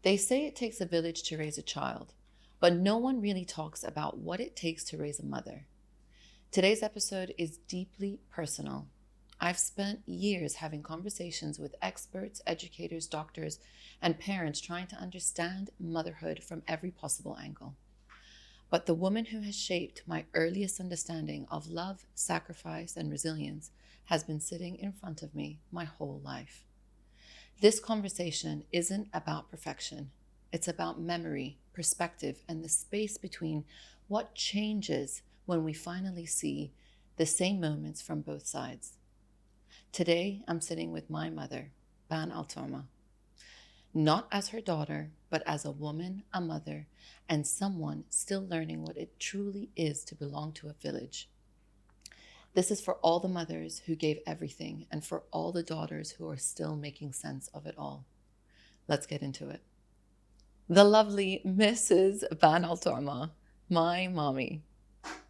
They say it takes a village to raise a child, but no one really talks about what it takes to raise a mother. Today's episode is deeply personal. I've spent years having conversations with experts, educators, doctors, and parents trying to understand motherhood from every possible angle. But the woman who has shaped my earliest understanding of love, sacrifice, and resilience has been sitting in front of me my whole life. This conversation isn't about perfection. It's about memory, perspective, and the space between what changes when we finally see the same moments from both sides. Today, I'm sitting with my mother, Ban Altoumah, not as her daughter, but as a woman, a mother, and someone still learning what it truly is to belong to a village. This is for all the mothers who gave everything and for all the daughters who are still making sense of it all. Let's get into it. The lovely Mrs. Ban Altoumah, my mommy.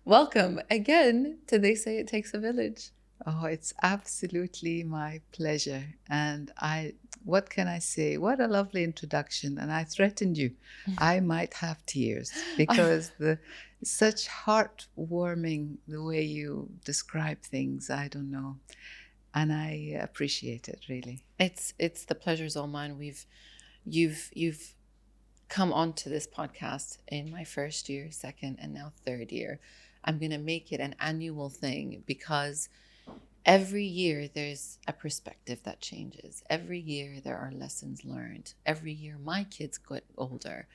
Welcome again to They Say It Takes a Village. Oh, it's absolutely my pleasure. And what can I say? What a lovely introduction. And I threatened you, I might have tears because such heartwarming the way you describe things. I don't know. And I appreciate it, really. It's the pleasure's all mine. You've come onto this podcast in my first year, second, and now third year. I'm going to make it an annual thing because every year there's a perspective that changes. Every year there are lessons learned. Every year my kids get older.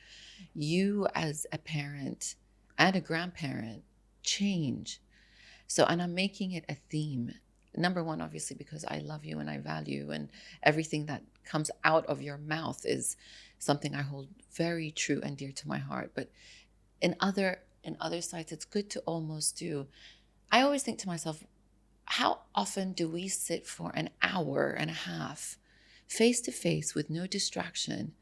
You as a parent and a grandparent change. And I'm making it a theme. Number one, obviously, because I love you and I value, and everything that comes out of your mouth is something I hold very true and dear to my heart. But in other sides, it's good to almost do. I always think to myself, how often do we sit for an hour and a half face to face with no distraction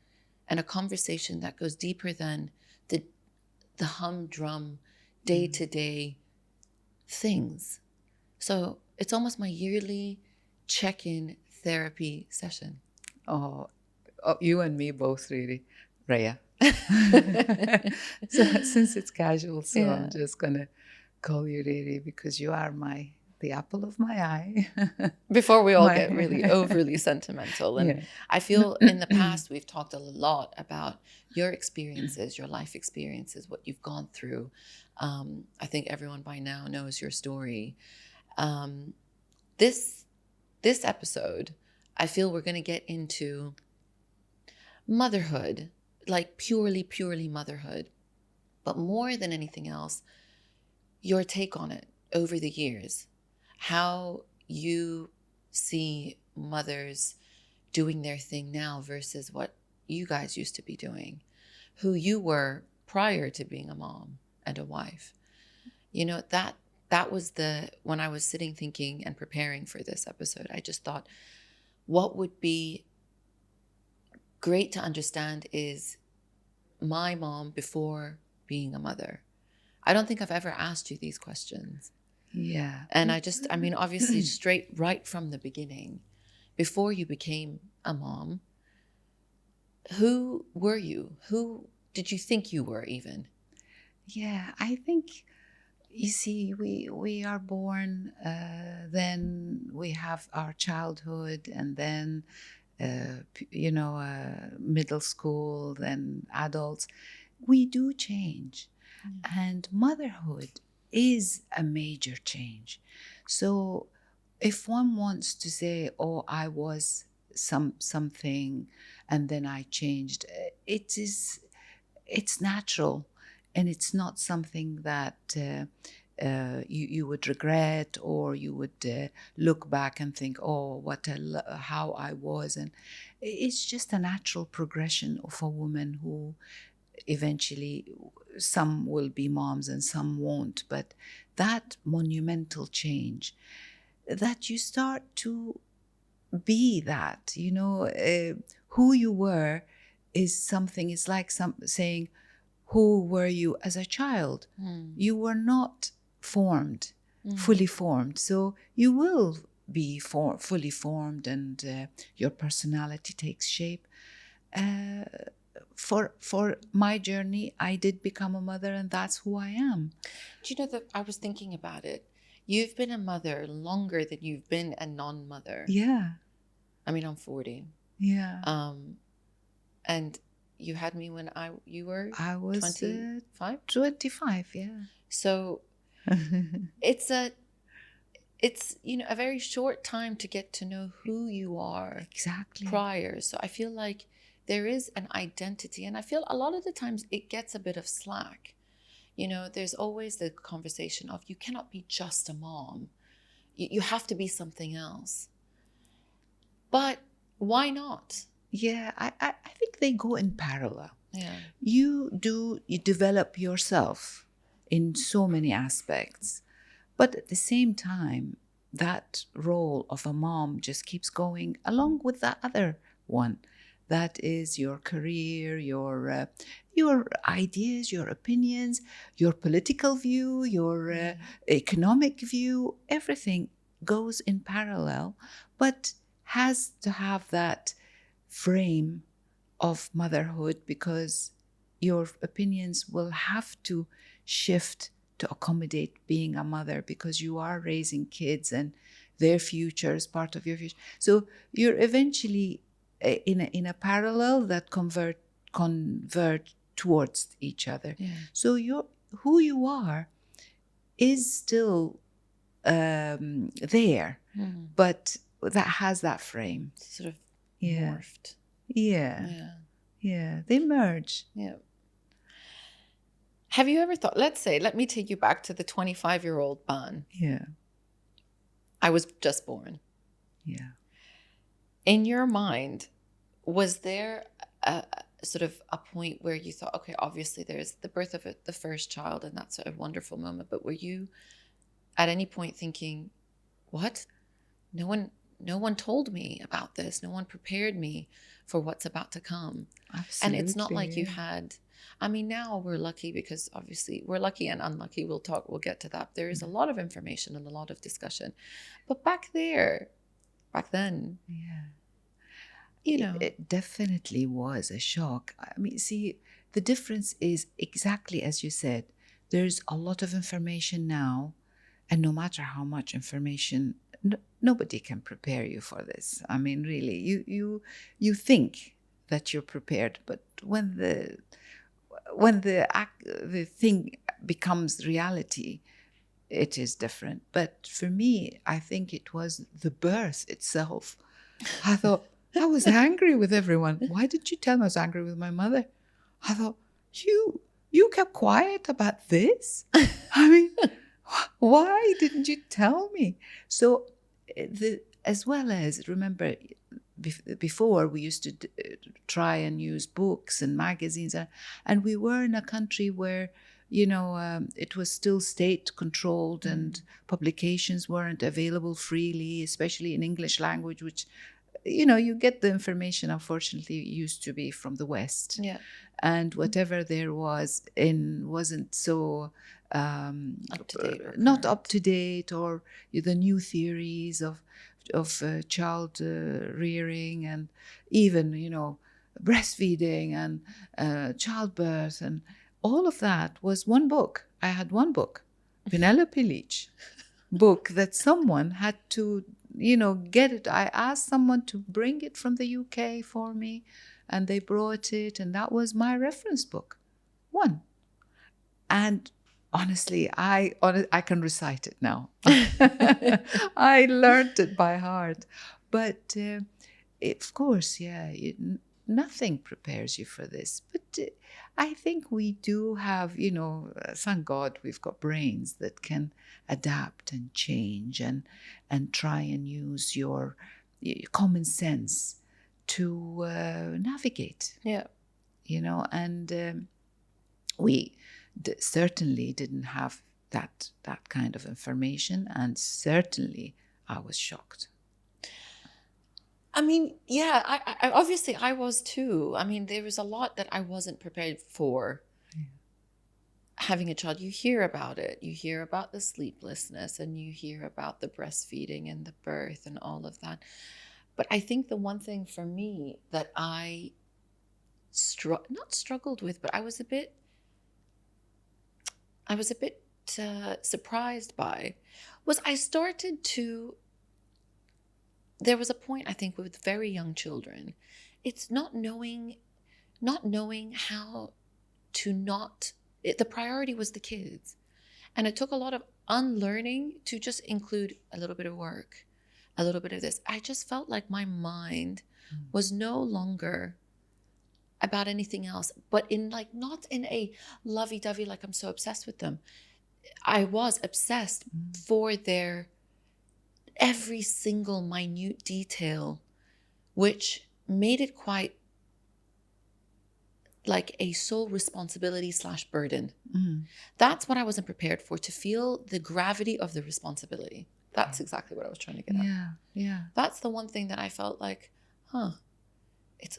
and a conversation that goes deeper than the humdrum day-to-day things? So it's almost my yearly check-in therapy session. Oh, you and me both, really, Raya. So since it's casual, so I'm just going to call you Riri because you are the apple of my eye. Before we all get really overly sentimental. And I feel in the past, we've talked a lot about your experiences, your life experiences, what you've gone through. I think everyone by now knows your story. This episode, I feel we're going to get into motherhood, like purely motherhood. But more than anything else, your take on it over the years. How you see mothers doing their thing now versus what you guys used to be doing, who you were prior to being a mom and a wife. You know, that was when I was sitting thinking and preparing for this episode, I just thought, what would be great to understand is my mom before being a mother. I don't think I've ever asked you these questions. Yeah. And obviously straight right from the beginning, before you became a mom, who were you? Who did you think you were even? Yeah, I think, you see, we are born, then we have our childhood, and then, middle school, then adults. We do change. And motherhood is a major change. So if one wants to say, oh, I was something and then I changed, it's natural, and it's not something that you would regret, or you would look back and think, oh, how I was. And it's just a natural progression of a woman who eventually, some will be moms and some won't, but that monumental change that you start to be that, who you were is something. It's like saying, who were you as a child? You were not formed, fully formed. So you will be fully formed, and your personality takes shape for my journey, I did become a mother, and that's who I am. Do you know that I was thinking about it? You've been a mother longer than you've been a non-mother. Yeah. I mean, I'm 40. Yeah. And you had me when you were I was 25? 25, yeah. So it's a very short time to get to know who you are. Exactly. Prior. So I feel like there is an identity, and I feel a lot of the times it gets a bit of slack. There's always the conversation of you cannot be just a mom. You have to be something else. But why not? Yeah, I think they go in parallel. Yeah. You develop yourself in so many aspects, but at the same time, that role of a mom just keeps going along with that other one. That is your career, your ideas, your opinions, your political view, your economic view. Everything goes in parallel, but has to have that frame of motherhood, because your opinions will have to shift to accommodate being a mother, because you are raising kids and their future is part of your future. So you're eventually in a parallel that convert towards each other. Yeah. So who you are is still there, but that has that frame. Sort of Yeah. morphed. Yeah. Yeah. Yeah. They merge. Yeah. Have you ever thought, let me take you back to the 25-year-old Ban. Yeah. I was just born. Yeah. In your mind, was there a sort of a point where you thought, okay, obviously there's the birth of the first child, and that's a wonderful moment, but were you at any point thinking, what? No one told me about this. No one prepared me for what's about to come. Absolutely. And it's not like you had, I mean, now we're lucky because obviously we're lucky and unlucky. We'll get to that. There is a lot of information and a lot of discussion. But back then, yeah, it definitely was a shock. I mean, see, the difference is exactly as you said. There's a lot of information now, and no matter how much information, nobody can prepare you for this. I mean, really, you think that you're prepared, but when the thing becomes reality, it is different. But for me, I think it was the birth itself. I thought, I was angry with everyone. Why did you tell me? I was angry with my mother. I thought, you kept quiet about this? I mean, why didn't you tell me? So, as well as, remember, before we used to try and use books and magazines, and we were in a country where, it was still state controlled and publications weren't available freely, especially in English language, which, you get the information, unfortunately, used to be from the West. Yeah. And whatever there wasn't so up to date, not up to date, or the new theories of child rearing, and even breastfeeding and childbirth, and all of that was one book. I had one book, Penelope Leach book, that someone had to get it. I asked someone to bring it from the UK for me, and they brought it, and that was my reference book, one. And honestly, I can recite it now. I learned it by heart. But of course, nothing prepares you for this. But I think we do have, thank God, we've got brains that can adapt and change and try and use your common sense to navigate. Yeah. And we certainly didn't have that kind of information, and certainly I was shocked. I mean, yeah, I obviously I was too. I mean, there was a lot that I wasn't prepared for. Having a child, you hear about it. You hear about the sleeplessness, and you hear about the breastfeeding and the birth and all of that. But I think the one thing for me that I not struggled with, but I was a bit surprised by, was I started to, there was a point, I think, with very young children, it's not knowing how to not, the priority was the kids. And it took a lot of unlearning to just include a little bit of work, a little bit of this. I just felt like my mind was no longer about anything else, but in like, not in a lovey-dovey, like I'm so obsessed with them. I was obsessed for their every single minute detail, which made it quite like a sole responsibility / burden. That's what I wasn't prepared for, to feel the gravity of the responsibility. That's exactly what I was trying to get at. Yeah. That's the one thing that I felt like, it's,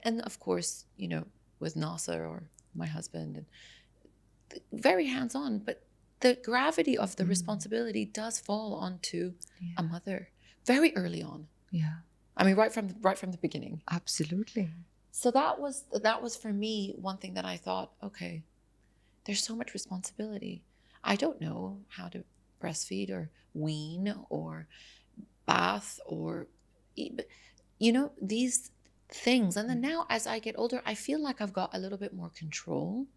and of course, you know, with Nasser, or my husband, and very hands-on, but the gravity of the responsibility does fall onto a mother very early on. Yeah. I mean, right from the beginning. Absolutely. So that was for me one thing that I thought, okay, there's so much responsibility. I don't know how to breastfeed or wean or bath or, you know, these things. And then now as I get older, I feel like I've got a little bit more control.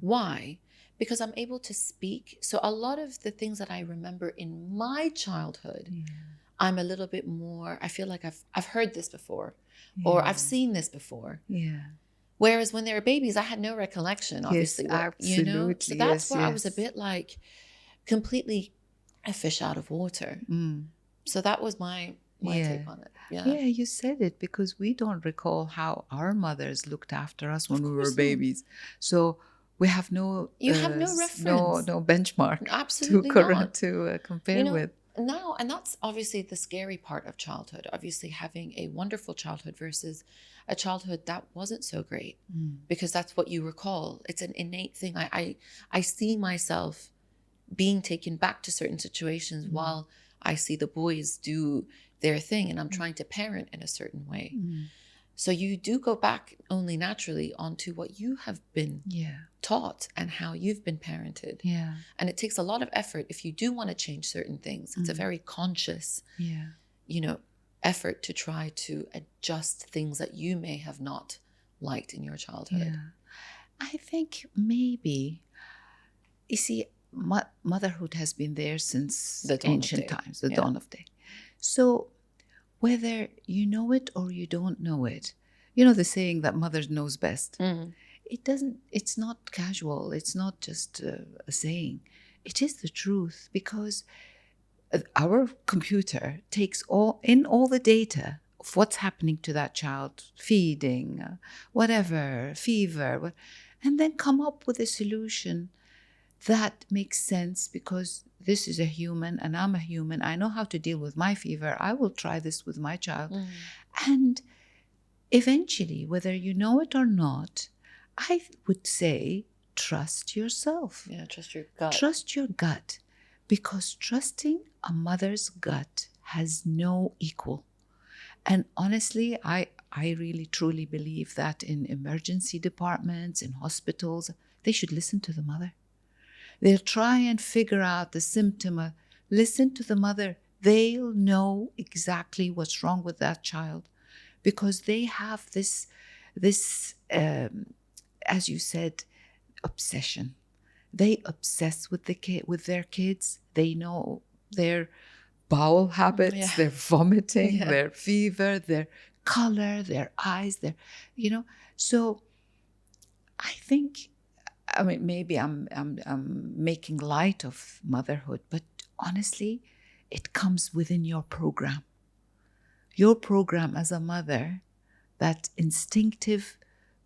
Why? Because I'm able to speak. So a lot of the things that I remember in my childhood, I'm a little bit more, I feel like I've heard this before, or I've seen this before. Whereas when they were babies, I had no recollection, obviously. Yes, absolutely. You know? So that's where I was a Yes. bit like completely a fish out of water. So that was my take on it. Yeah, you said it, because we don't recall how our mothers looked after us when we were babies. So we have no, you have no reference, no benchmark absolutely to compare you know, with. No, and that's obviously the scary part of childhood. Obviously, having a wonderful childhood versus a childhood that wasn't so great, because that's what you recall. It's an innate thing. I see myself being taken back to certain situations while I see the boys do their thing, and I'm trying to parent in a certain way. So you do go back only naturally onto what you have been taught and how you've been parented. And it takes a lot of effort if you do want to change certain things. It's a very conscious, you know, effort to try to adjust things that you may have not liked in your childhood. I think maybe, you see, motherhood has been there since The dawn of ancient day. times, the dawn of day. So whether you know it or you don't know it, you know the saying that mother knows best. It's not casual. It's not just a saying. It is the truth, because our computer takes all the data of what's happening to that child, feeding, whatever, fever, and then come up with a solution that makes sense, because this is a human and I'm a human. I know how to deal with my fever. I will try this with my child. And eventually, whether you know it or not, I would say trust yourself. Yeah, trust your gut. Trust your gut, because trusting a mother's gut has no equal. And honestly, I really truly believe that in emergency departments, in hospitals, they should listen to the mother. They'll try and figure out the symptom. Listen to the mother. They'll know exactly what's wrong with that child, because they have this, as you said, obsession. They obsess with with their kids. They know their bowel habits, their vomiting, their fever, their color, their eyes, So I think, I mean, maybe I'm making light of motherhood, but honestly, it comes within your program. Your program as a mother, that instinctive,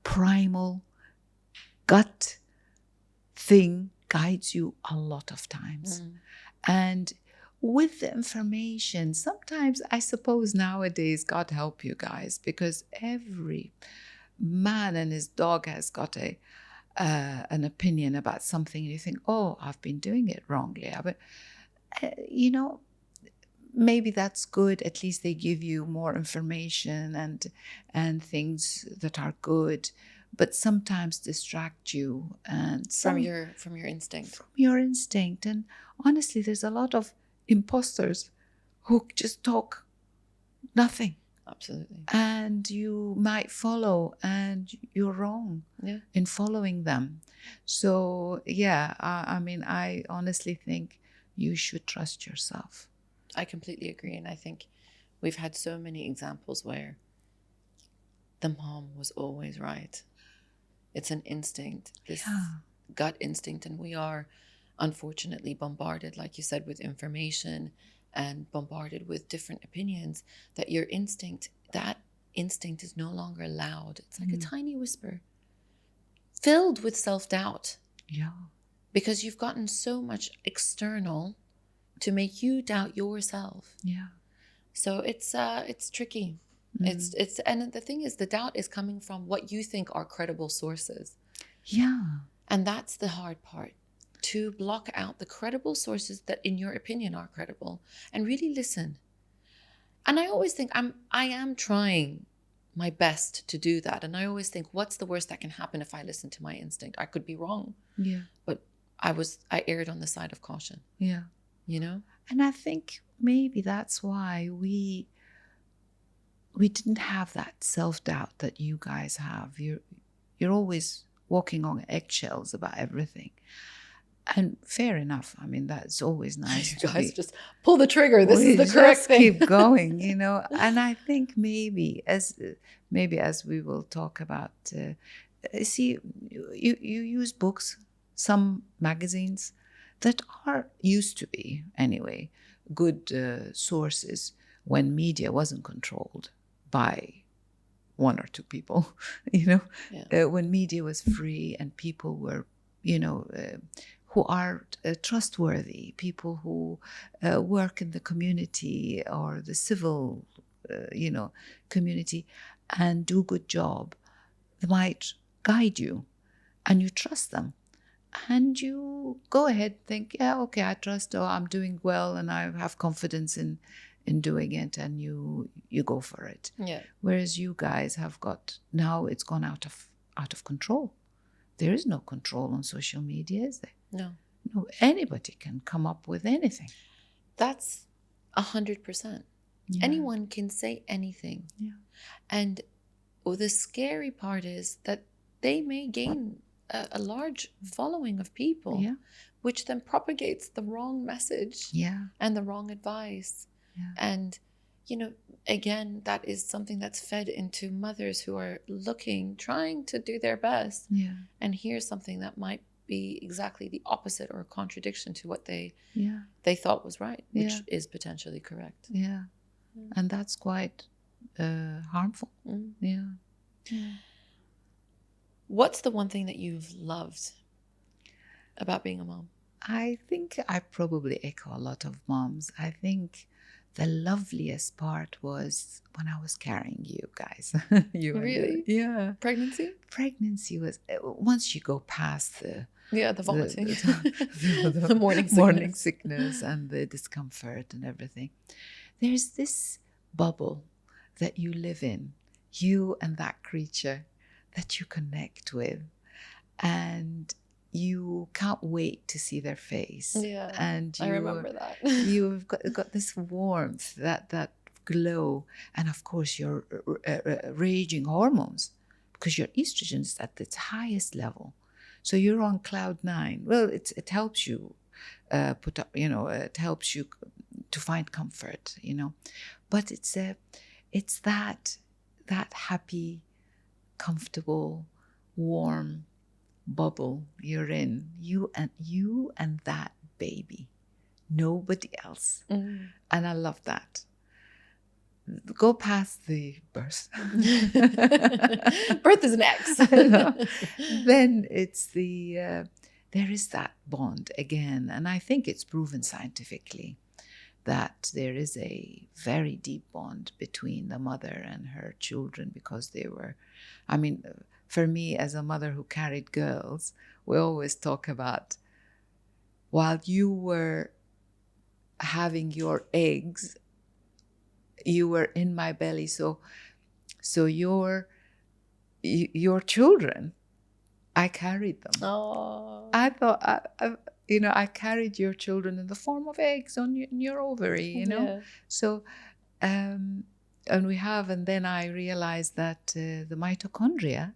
primal, gut thing guides you a lot of times. And with the information, sometimes I suppose nowadays, God help you guys, because every man and his dog has got an opinion about something, and you think, oh, I've been doing it wrongly. But, maybe that's good. At least they give you more information and things that are good. but sometimes distract you and from your instinct. from your instinct. And honestly, there's a lot of imposters who just talk nothing. Absolutely. And you might follow, and you're wrong in following them. So yeah, I mean, I honestly think you should trust yourself. I completely agree. And I think we've had so many examples where the mom was always right. It's an instinct, this gut instinct. And we are unfortunately bombarded, like you said, with information and bombarded with different opinions, that your instinct, that instinct is no longer loud. It's like a tiny whisper filled with self-doubt. Yeah. Because you've gotten so much external to make you doubt yourself. Yeah. So it's tricky. It's and the thing is, the doubt is coming from what you think are credible sources. Yeah. And that's the hard part, to block out the credible sources that in your opinion are credible and really listen. And I always think I am trying my best to do that. And I always think, what's the worst that can happen if I listen to my instinct? I could be wrong. Yeah. But I erred on the side of caution. Yeah. You know? And I think maybe that's why we didn't have that self-doubt that you guys have. You're always walking on eggshells about everything. And fair enough. I mean, that's always nice. You guys just pull the trigger. This is the correct thing. Keep going, you know. And I think maybe as we will talk about, see, you use books, some magazines that are used to be anyway good sources when media wasn't controlled by one or two people, you know, when media was free and people were, you know, who are trustworthy, people who work in the community or the civil, you know, community and do a good job. They might guide you and you trust them. And you go ahead, think, yeah, okay, I trust, or I'm doing well and I have confidence in doing it, and you go for it. Yeah. Whereas you guys have got, now it's gone out of control. There is no control on social media, is there? No, anybody can come up with anything. That's 100%. Yeah. Anyone can say anything. Yeah. And the scary part is that they may gain a large following of people, which then propagates the wrong message and the wrong advice. Yeah. And, you know, again, that is something that's fed into mothers who are trying to do their best. Yeah. And here's something that might be exactly the opposite or a contradiction to what they thought was right, which is potentially correct. Yeah. And that's quite harmful. Yeah. What's the one thing that you've loved about being a mom? I think I probably echo a lot of moms. I think the loveliest part was when I was carrying you guys. Really? Yeah. Pregnancy? Pregnancy was, once you go past the vomiting, the morning sickness and the discomfort and everything, there's this bubble that you live in, you and that creature that you connect with, and you can't wait to see their face. Yeah, and I remember that. You've got this warmth, that glow, and of course your raging hormones, because your estrogen is at its highest level. So you're on cloud 9. Well, it helps you put up, you know, it helps you to find comfort, you know. But it's that happy, comfortable, warm bubble you're in, you and that baby, nobody else. And I love that. Go past the birth. Birth is next. Then it's there is that bond again, and I think it's proven scientifically that there is a very deep bond between the mother and her children, because they were, I mean, for me as a mother who carried girls, we always talk about, while you were having your eggs, you were in my belly, so your your children, I carried them. Oh. I thought, I carried your children in the form of eggs in your ovary, Yeah. So, and then I realized that the mitochondria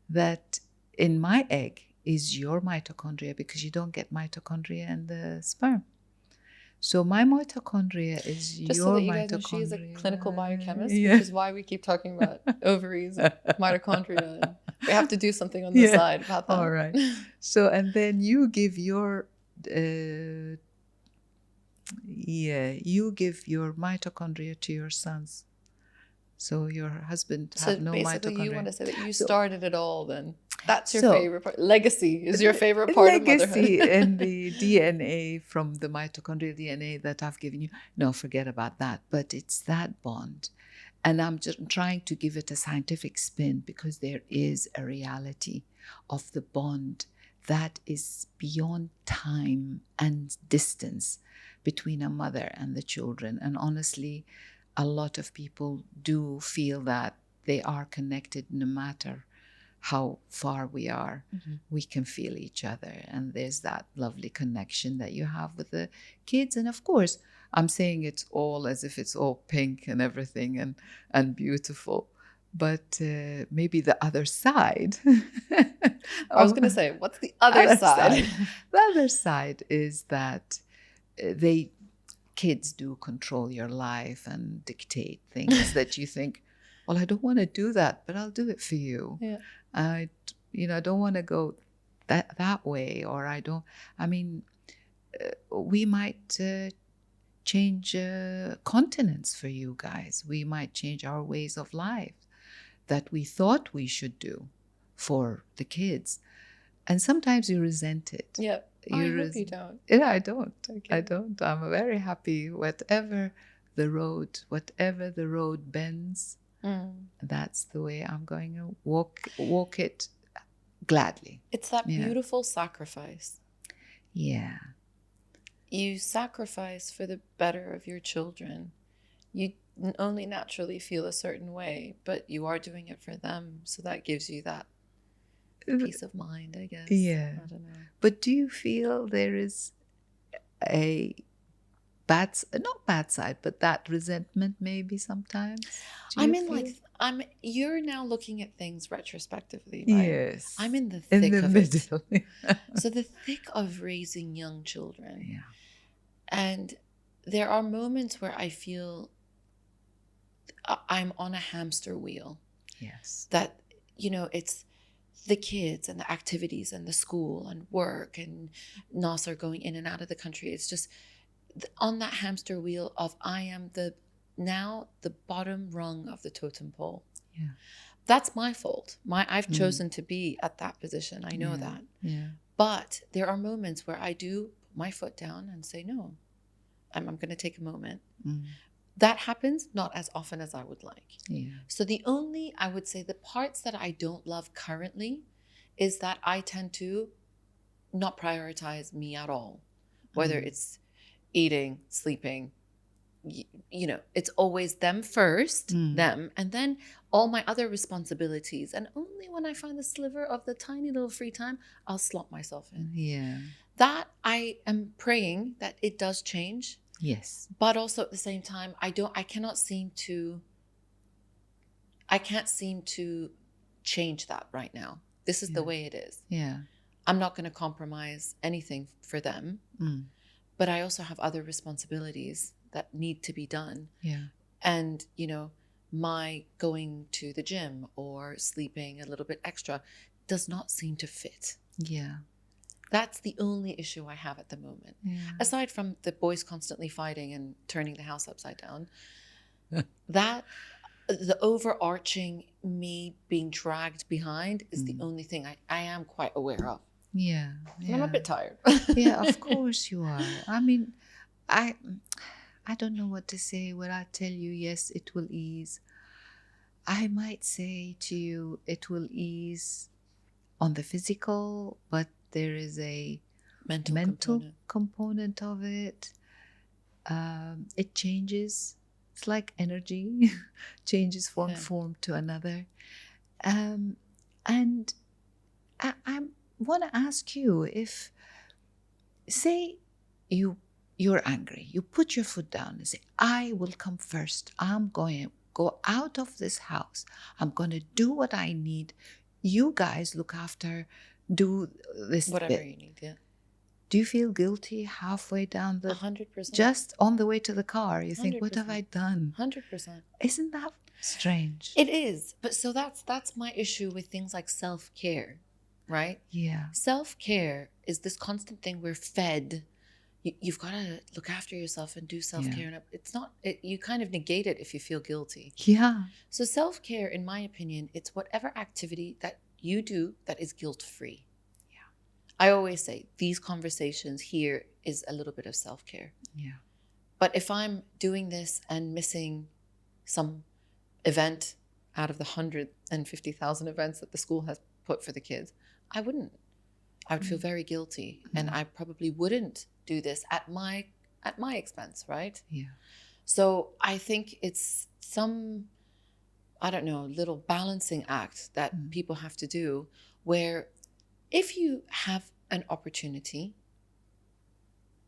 that in my egg is your mitochondria, because you don't get mitochondria in the sperm. So my mitochondria is Just so your that you guys know, she is a clinical biochemist, which is why we keep talking about ovaries and mitochondria. And we have to do something on the side about that. All right. So, and then you give your mitochondria to your sons. So your husband have no mitochondria. So basically you want to say that you started it all then. That's your favorite part. Legacy is your favorite part of motherhood. Legacy and the DNA from the mitochondrial DNA that I've given you. No, forget about that. But it's that bond. And I'm just trying to give it a scientific spin, because there is a reality of the bond that is beyond time and distance between a mother and the children. And honestly, a lot of people do feel that they are connected no matter how far we are. Mm-hmm. We can feel each other. And there's that lovely connection that you have with the kids. And of course, I'm saying it's all as if it's all pink and everything and beautiful. But maybe the other side. I was going to say, what's the other side? The other side is that kids do control your life and dictate things that you think, well, I don't want to do that, but I'll do it for you. Yeah. I don't want to go that way, or we might change continents for you guys. We might change our ways of life that we thought we should do for the kids. And sometimes you resent it. Yeah. I hope you don't. Yeah, I don't. Okay. I don't. I'm very happy. Whatever the road bends, that's the way I'm going to walk it gladly. It's that beautiful sacrifice. Yeah. You sacrifice for the better of your children. You only naturally feel a certain way, but you are doing it for them. So that gives you that peace of mind, I guess. Yeah. I don't know. But do you feel there is a not bad side, but that resentment maybe sometimes? You're now looking at things retrospectively, right? Yes. I'm in the thick of middle. It. So the thick of raising young children. Yeah. And there are moments where I feel I'm on a hamster wheel. Yes. That, it's the kids and the activities and the school and work and Nasser going in and out of the country. It's just on that hamster wheel of I am the bottom rung of the totem pole. Yeah. That's my fault. I've chosen to be at that position. I know that. Yeah. But there are moments where I do put my foot down and say, no, I'm going to take a moment. That happens not as often as I would like. Yeah. So I would say the parts that I don't love currently is that I tend to not prioritize me at all, whether it's eating, sleeping, it's always them first, them, and then all my other responsibilities. And only when I find the sliver of the tiny little free time, I'll slot myself in. Yeah. That I am praying that it does change. Yes. But also at the same time, I can't seem to change that right now. This is the way it is. Yeah. I'm not going to compromise anything for them. But I also have other responsibilities that need to be done. Yeah. And, my going to the gym or sleeping a little bit extra does not seem to fit. Yeah. That's the only issue I have at the moment. Yeah. Aside from the boys constantly fighting and turning the house upside down, that the overarching me being dragged behind is the only thing I am quite aware of. Yeah. And I'm a bit tired. Yeah, of course you are. I don't know what to say. When I tell you, yes, it will ease. I might say to you, it will ease on the physical, but there is a mental component of it. It changes. It's like energy, changes from form to another. And I want to ask you, if, say, you're angry, you put your foot down and say, I will come first. I'm going to go out of this house. I'm going to do what I need. You guys look after, do this Whatever bit. you need, yeah. Do you feel guilty halfway down 100%. just on the way to the car? You think, what have 100%. I done? 100%. Isn't that strange? It is. But so that's my issue with things like self-care, right? Yeah. Self-care is this constant thing we're fed. You've got to look after yourself and do self-care. And it's not, you kind of negate it if you feel guilty. Yeah. So self-care, in my opinion, it's whatever activity that you do that is guilt-free. Yeah. I always say these conversations here is a little bit of self-care. Yeah. But if I'm doing this and missing some event out of the 150,000 events that the school has put for the kids, I wouldn't. I would feel very guilty, and I probably wouldn't do this at my expense, right? Yeah. So I think it's some, I don't know, little balancing act that people have to do, where if you have an opportunity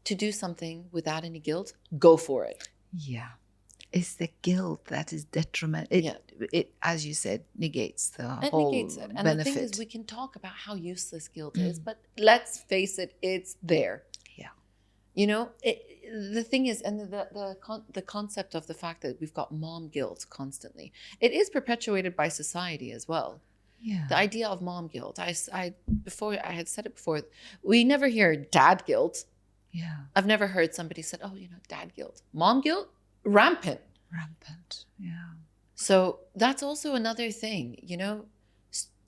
to do something without any guilt, go for it. Yeah. It's the guilt that is detriment. It, as you said, negates the whole negates it. And benefit. the thing is, we can talk about how useless guilt is, but let's face it, it's there. Yeah. You know, the thing is, and the concept of the fact that we've got mom guilt constantly, it is perpetuated by society as well. Yeah. The idea of mom guilt. I had said it before. We never hear dad guilt. Yeah. I've never heard somebody said, oh, dad guilt. Mom guilt? Rampant. Yeah. So that's also another thing,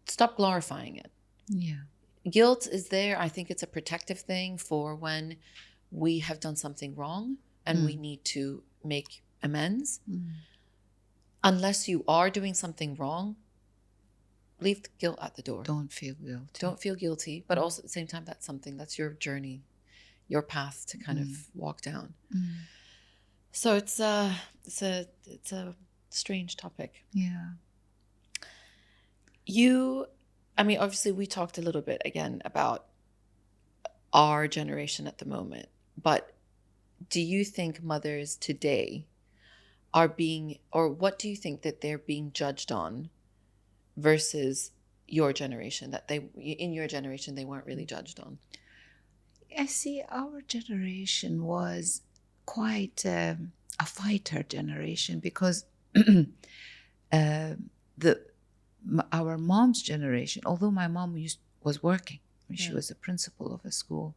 stop glorifying it. Yeah. Guilt is there. I think it's a protective thing for when we have done something wrong and we need to make amends. Unless you are doing something wrong, leave the guilt at the door. Don't feel guilty. Don't feel guilty. But also at the same time, that's your journey, your path to kind of walk down. So it's a strange topic. Yeah. Obviously we talked a little bit again about our generation at the moment, but do you think mothers today are being, or what do you think that they're being judged on versus your generation, that in your generation they weren't really judged on? I see our generation was quite a fighter generation, because our mom's generation, although my mom was working, she was a principal of a school,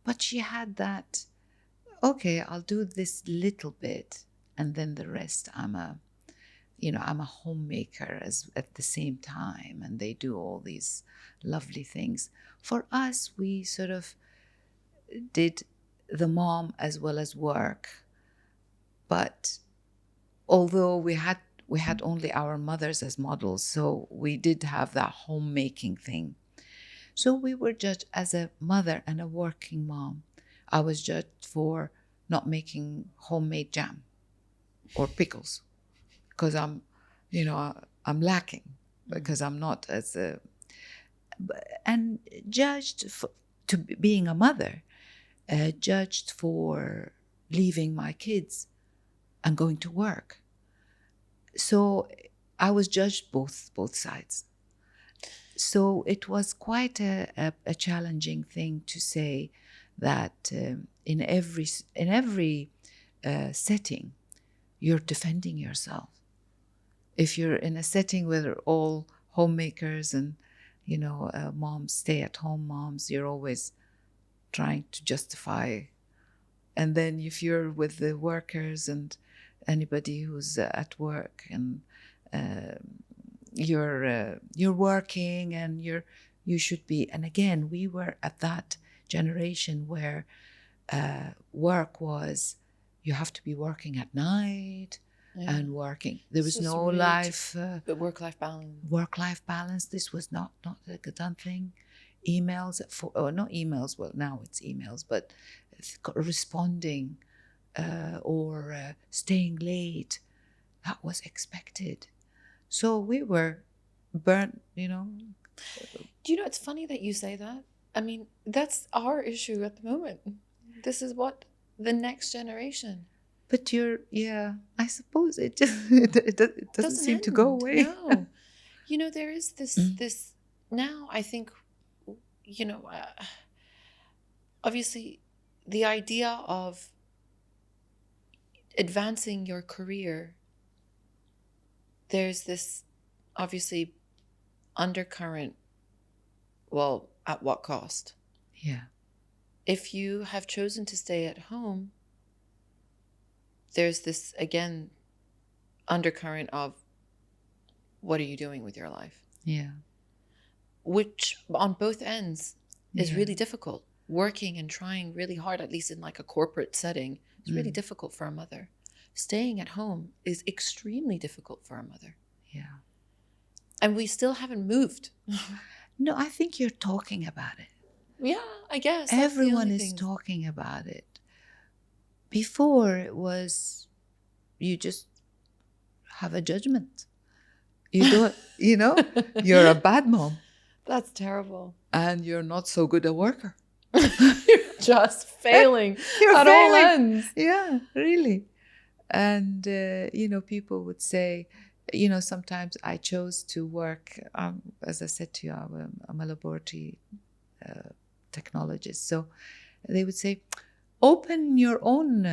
but she had that, okay, I'll do this little bit, and then the rest, I'm a homemaker at the same time, and they do all these lovely things. For us, we sort of did the mom as well as work, but although we had only our mothers as models, so we did have that homemaking thing. So we were judged as a mother and a working mom. I was judged for not making homemade jam or pickles, because I'm lacking, because I'm not and judged to being a mother, judged for leaving my kids and going to work. So I was judged both sides. So it was quite a challenging thing to say that in every setting, you're defending yourself. If you're in a setting where they're all homemakers and moms, stay-at-home moms, you're always trying to justify. And then if you're with the workers and anybody who's at work, and you're working and you should be. And again, we were at that generation where work was, you have to be working at night and working. There was no life. Work-life balance. Work-life balance. This was not a done thing. Emails not emails. Well, now it's emails, but responding or staying late, that was expected. So we were burnt, you know. Do you know, it's funny that you say that. I mean, that's our issue at the moment. This is what the next generation. But I suppose it just it doesn't seem to go end. away. No. You know, there is this now, I think, you know, obviously the idea of advancing your career, there's this obviously undercurrent. Well, at what cost? Yeah. If you have chosen to stay at home, there's this, again, undercurrent of what are you doing with your life? Yeah. Which on both ends is Yeah. really difficult. Working and trying really hard, at least in like a corporate setting, is really difficult for a mother. Staying at home is extremely difficult for a mother. Yeah. And we still haven't moved. No, I think you're talking about it. Yeah, I guess. Everyone is talking about it. Before it was, you just have a judgment. You don't, you know, you're a bad mom. That's terrible. And you're not so good a worker. You're just failing You're at all ends. Yeah, really. And, you know, people would say, you know, sometimes I chose to work, as I said to you, I'm a laboratory technologist. So they would say, open your own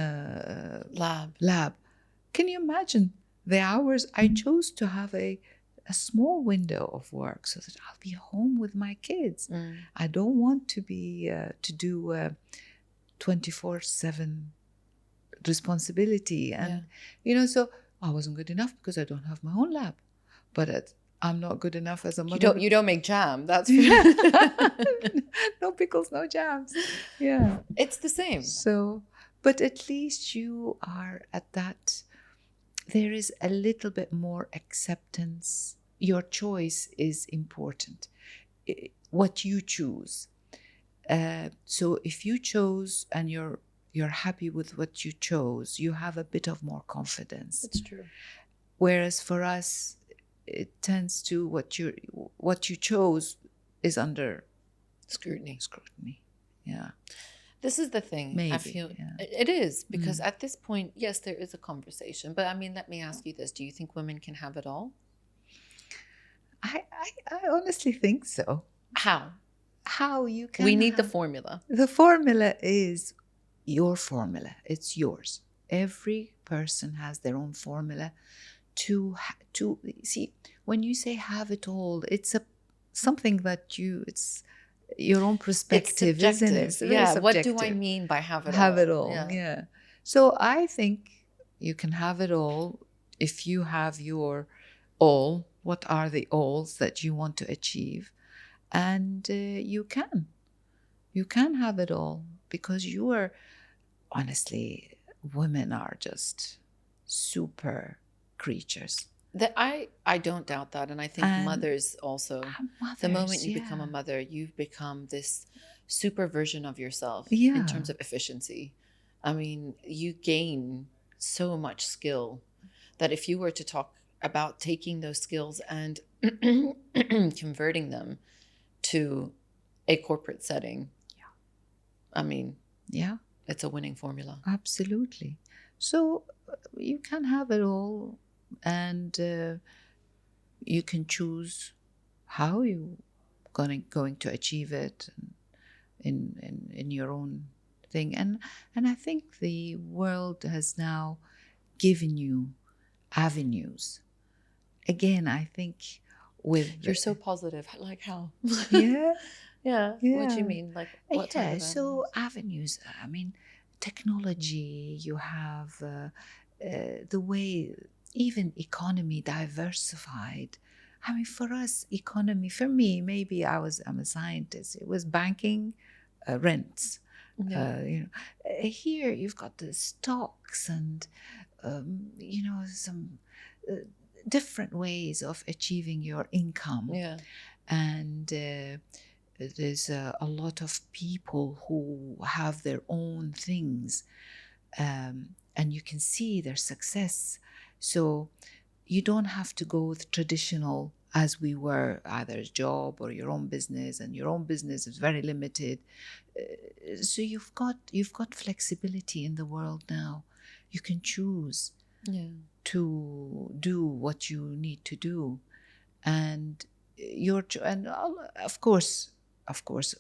lab. Can you imagine the hours? I chose to have a small window of work so that I'll be home with my kids. I don't want to be to do 24/7 responsibility. And, you know, so I wasn't good enough because I don't have my own lab. But I'm not good enough as a mother. You don't make jam. That's no pickles, no jams. Yeah. It's the same. So, but at least you are at that. There is a little bit more acceptance. Your choice is important. What you choose. So if you chose and you're happy with what you chose, you have a bit of more confidence. It's true. Whereas for us, it tends to what you chose is under scrutiny. Yeah. This is the thing. Maybe, I feel it is, because at this point, yes, there is a conversation. But I mean, let me ask you this: do you think women can have it all? I honestly think so. How you can? We need the formula. The formula is your formula. It's yours. Every person has their own formula. To see, when you say have it all, it's something that it's your own perspective, isn't it? It's yeah. subjective. What do I mean by have it all? Have it all. Yeah. So I think you can have it all if you have your all. What are the alls that you want to achieve? And you can have it all, because you are, honestly, women are just super creatures. That I don't doubt that, and I think mothers also. The moment you become a mother, you've become this super version of yourself in terms of efficiency. I mean, you gain so much skill that if you were to talk about taking those skills and converting them to a corporate setting, I mean, it's a winning formula. Absolutely. So you can have it all, and you can choose how you going to achieve it in your own thing. And I think the world has now given you avenues. Again, I think you're so positive. Like how? Yeah. Yeah. What do you mean? Like what type of avenues? So avenues. I mean, technology. You have the way, even economy diversified. I mean, for us, economy. For me, maybe I'm a scientist. It was banking, rents. You know, here you've got the stocks and you know, some different ways of achieving your income. And there's a lot of people who have their own things, and you can see their success. So you don't have to go with traditional as we were, either a job or your own business, and your own business is very limited. So you've got flexibility in the world now. You can choose to do what you need to do, and of course,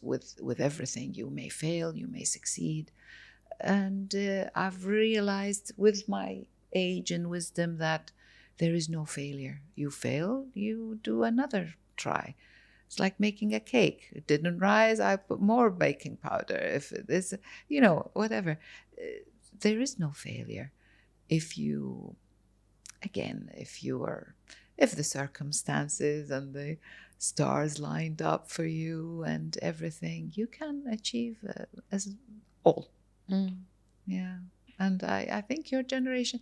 with everything, you may fail, you may succeed, and I've realized with my age and wisdom that there is no failure. You fail, you do another try. It's like making a cake. It didn't rise, I put more baking powder. If it is, whatever. There is no failure. If you, again, if the circumstances and the stars lined up for you and everything, you can achieve as all. Yeah. And I think your generation,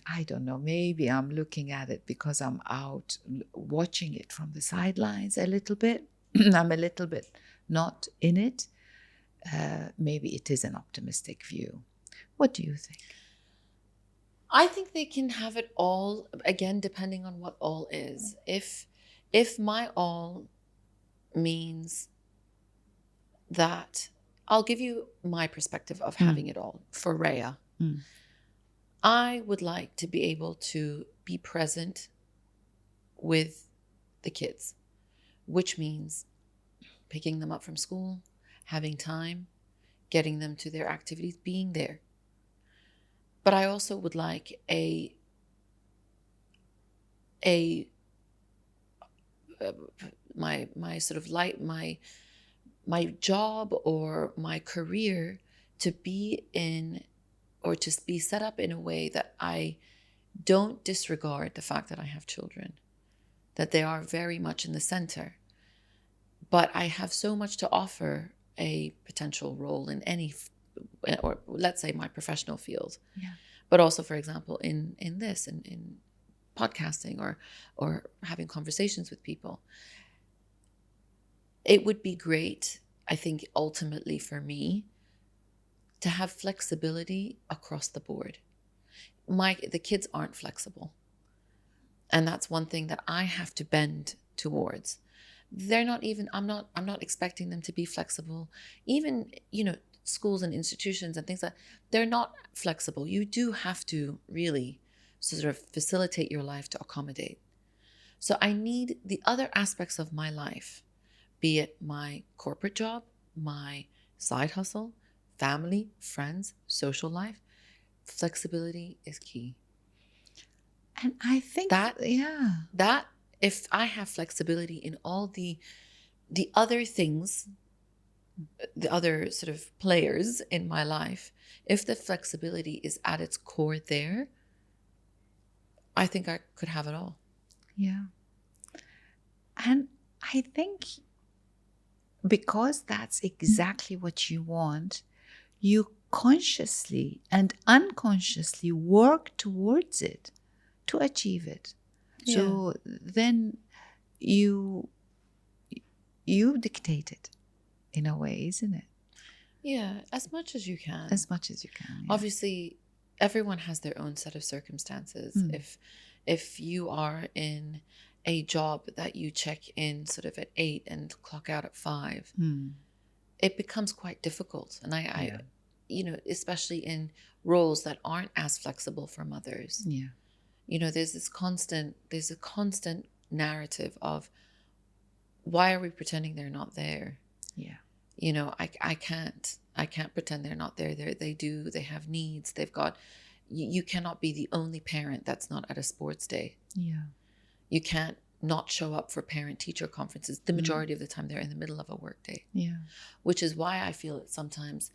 I don't know, maybe I'm looking at it because I'm out watching it from the sidelines a little bit. I'm a little bit not in it. Maybe it is an optimistic view. What do you think? I think they can have it all, again, depending on what all is. If my all means that, I'll give you my perspective of having it all for Rhea. I would like to be able to be present with the kids, which means picking them up from school, having time, getting them to their activities, being there. But I also would like my sort of my job or my career to be in, or to be set up in a way that I don't disregard the fact that I have children, that they are very much in the center. But I have so much to offer a potential role in any, or let's say my professional field. Yeah. But also, for example, in this, in podcasting or having conversations with people. It would be great, I think, ultimately for me, to have flexibility across the board. The kids aren't flexible. And that's one thing that I have to bend towards. They're not even, I'm not expecting them to be flexible. Even, schools and institutions and things like that, they're not flexible. You do have to really sort of facilitate your life to accommodate. So I need the other aspects of my life, be it my corporate job, my side hustle, family, friends, social life. Flexibility is key. And I think that if I have flexibility in all the other things, the other sort of players in my life, if the flexibility is at its core there, I think I could have it all. Yeah. And I think because that's exactly what you want, you consciously and unconsciously work towards it to achieve it. Yeah. So then you dictate it in a way, isn't it? Yeah, as much as you can. As much as you can. Yeah. Obviously, everyone has their own set of circumstances. If you are in a job that you check in sort of at 8 and clock out at 5, it becomes quite difficult. And I especially in roles that aren't as flexible for mothers. Yeah. There's a constant narrative of, why are we pretending they're not there? Yeah. I can't pretend they're not there. They have needs. They've got, you cannot be the only parent that's not at a sports day. Yeah. You can't not show up for parent-teacher conferences. The majority of the time they're in the middle of a work day. Yeah. Which is why I feel that sometimes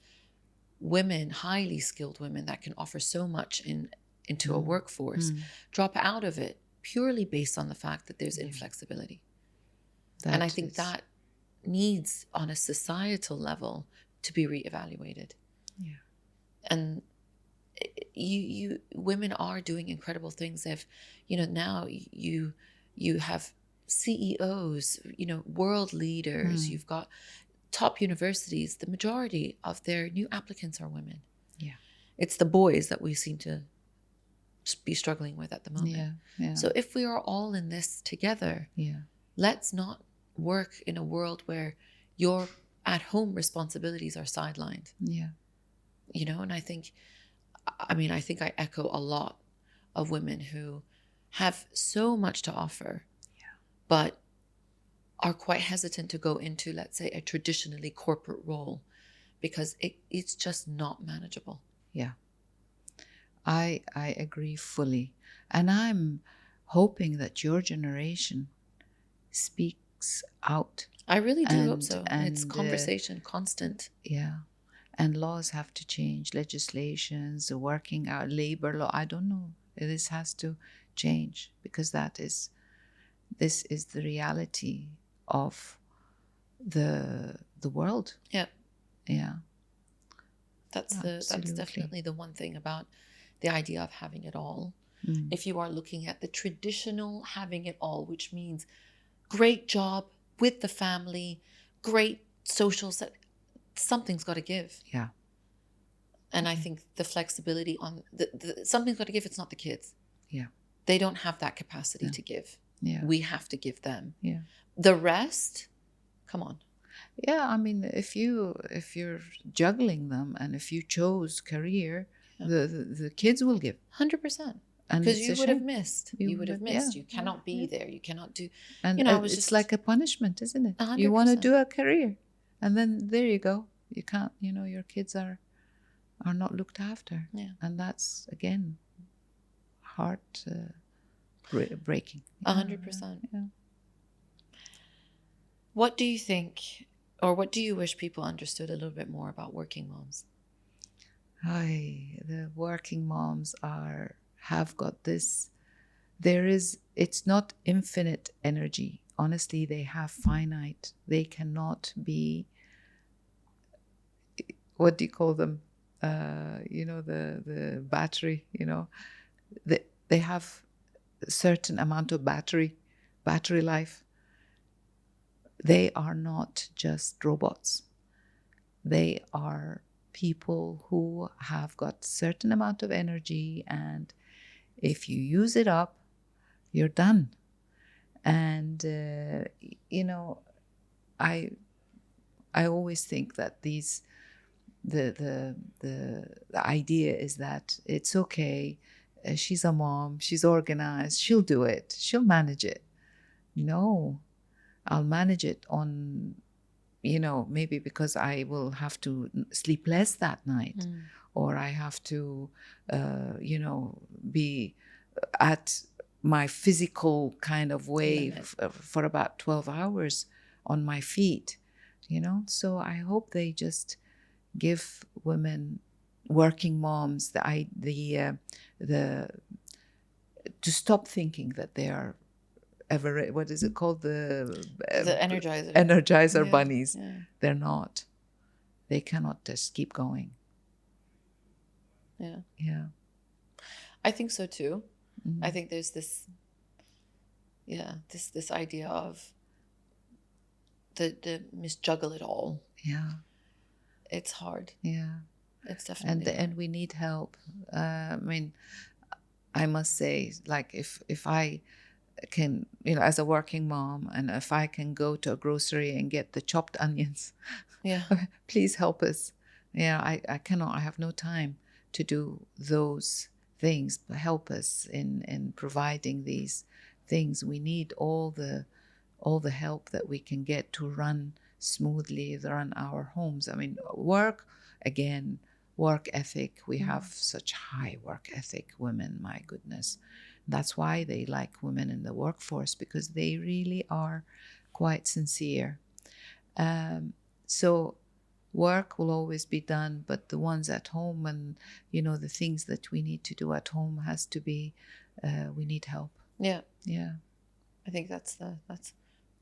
women, highly skilled women that can offer so much into a workforce, drop out of it purely based on the fact that there's inflexibility. And I think that needs, on a societal level, to be reevaluated. Yeah. And you women are doing incredible things. If now you have CEOs, world leaders, you've got top universities. The majority of their new applicants are women. Yeah. It's the boys that we seem to be struggling with at the moment. Yeah. Yeah. So if we are all in this together, Yeah. let's not work in a world where your at-home responsibilities are sidelined. Yeah. You know, and I think I echo a lot of women who have so much to offer, but are quite hesitant to go into, let's say, a traditionally corporate role because it's just not manageable. Yeah. I agree fully. And I'm hoping that your generation speaks out. I really do hope And so. It's conversation, constant. Yeah. And laws have to change, legislations, working out, labor law. I don't know. This has to change because this is the reality of the world. Yeah. Yeah. That's definitely the one thing about the idea of having it all. If you are looking at the traditional having it all, which means great job with the family, great social set, something's got to give. Yeah. And I think the flexibility on something's got to give. It's not the kids. Yeah. They don't have that capacity to give. Yeah. We have to give them. Yeah. The rest, come on. Yeah, I mean, if you're juggling them, and if you chose career, the kids will give 100%. And because you would have missed. You would have missed. Yeah, You cannot be there. You cannot do. And it's just like a punishment, isn't it? 100%. You want to do a career, and then there you go. You can't. Your kids are not looked after. Yeah. And that's again heart breaking. 100%. Yeah. What do you think, or what do you wish people understood a little bit more about working moms? The working moms have got this. It's not infinite energy. Honestly, they have finite. They cannot be, what do you call them? The battery, they have a certain amount of battery life. They are not just robots. They are people who have got certain amount of energy, and if you use it up, you're done. And I always think that the idea is that it's okay. She's a mom. She's organized. She'll do it. She'll manage it. No, I'll manage it on, maybe because I will have to sleep less that night, or I have to, be at my physical kind of way for about 12 hours on my feet, So I hope they just give women, working moms, to stop thinking that they are what is it called, the energizer bunnies. Yeah. They're not. They cannot just keep going. Yeah I think so too. I think there's this idea of the misjuggle it all. It's hard. It's definitely and we need help. I mean, I must say, like, if I can, as a working mom, and if I can go to a grocery and get the chopped onions, please help us. I cannot. I have no time to do those things. But help us in providing these things. We need all the help that we can get to run smoothly, run our homes. I mean, work ethic. We have such high work ethic women. My goodness. That's why they like women in the workforce, because they really are quite sincere. So work will always be done, but the ones at home and, the things that we need to do at home has to be, we need help. Yeah. Yeah. I think that's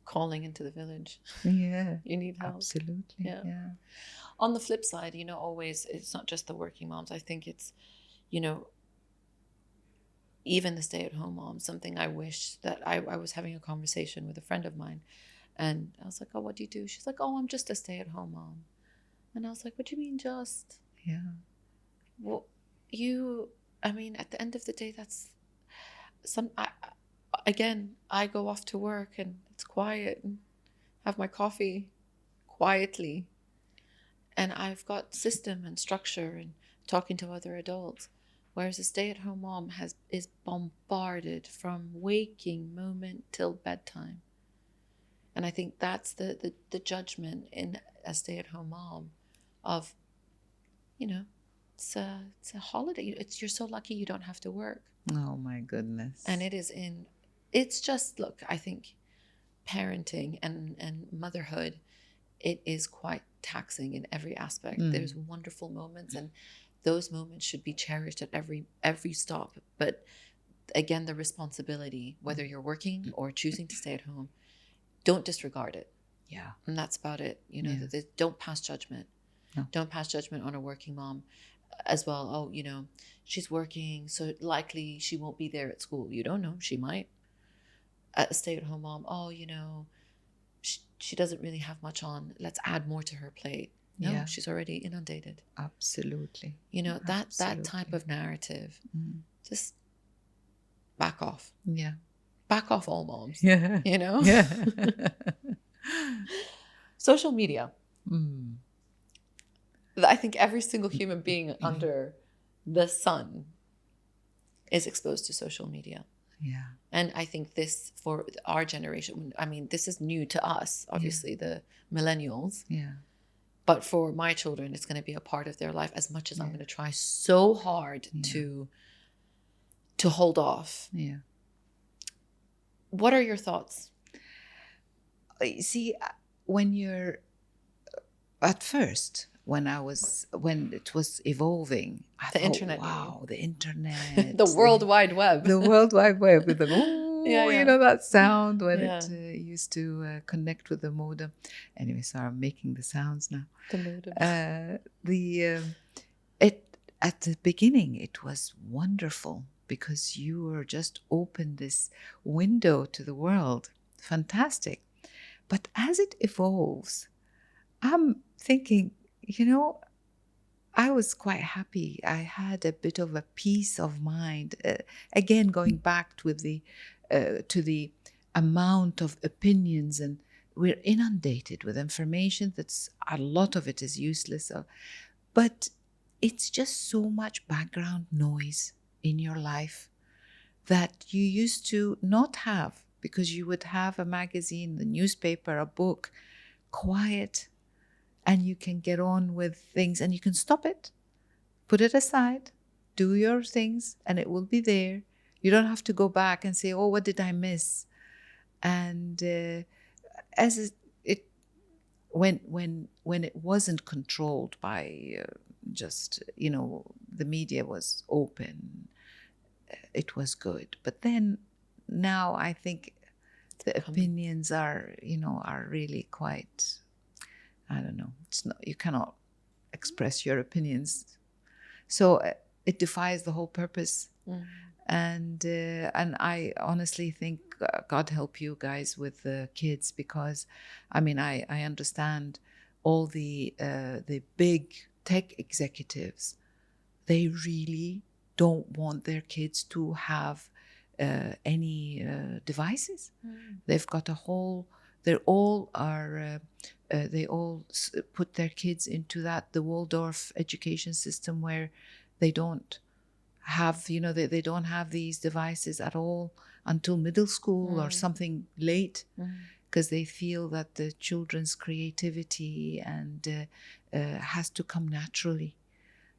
calling into the village. Yeah. You need help. Absolutely. Yeah. On the flip side, always, it's not just the working moms. I think it's, even the stay-at-home mom, something I wish that I was having a conversation with a friend of mine, and I was like, oh, what do you do? She's like, oh, I'm just a stay-at-home mom. And I was like, what do you mean just? Yeah. Well, you I mean, at the end of the day, that's again, I go off to work and it's quiet and have my coffee quietly. And I've got system and structure and talking to other adults. Whereas a stay-at-home mom is bombarded from waking moment till bedtime. And I think that's the judgment in a stay-at-home mom of, you know, it's a holiday. You're so lucky you don't have to work. Oh my goodness. And it's just, look, I think parenting and motherhood, it is quite taxing in every aspect. There's wonderful moments, and those moments should be cherished at every stop. But again, the responsibility, whether you're working or choosing to stay at home, don't disregard it. Yeah. And that's about it. You know, don't pass judgment. No. Don't pass judgment on a working mom as well. Oh, you know, she's working, so likely she won't be there at school. You don't know. She might. A stay-at-home mom, oh, you know, she doesn't really have much on. Let's add more to her plate. No, she's already inundated. Absolutely. You know, that type of narrative, just back off. Yeah. Back off all moms. Yeah. You know? Yeah. Social media. I think every single human being under the sun is exposed to social media. Yeah. And I think this, for our generation, I mean, this is new to us, obviously, the millennials. Yeah. But for my children, it's going to be a part of their life, as much as I'm going to try so hard to hold off. Yeah. What are your thoughts? See, when you're at first, when it was evolving, I thought, internet, wow, the internet, the World Wide Web, the World Wide Web with the you know, that sound when it used to connect with the modem. Anyway, sorry, I'm making the sounds now. The modem. At the beginning, it was wonderful because you were just open this window to the world. Fantastic. But as it evolves, I'm thinking, you know, I was quite happy. I had a bit of a peace of mind. Again, going back to the amount of opinions, and we're inundated with information that's a lot of it is useless. But it's just so much background noise in your life that you used to not have, because you would have a magazine, the newspaper, a book, quiet, and you can get on with things and you can stop it, put it aside, do your things, and it will be there. You don't have to go back and say, oh, what did I miss? And when it wasn't controlled by just, you know, the media was open, it was good. But then now I think the opinions are really quite, I don't know, it's not, you cannot express your opinions. So it defies the whole purpose. And I honestly think God help you guys with the kids, because I mean I understand all the big tech executives. They really don't want their kids to have any devices. They've got a whole. They all put their kids into the Waldorf education system, where they don't have, you know, they don't have these devices at all until middle school or something late, because they feel that the children's creativity and has to come naturally,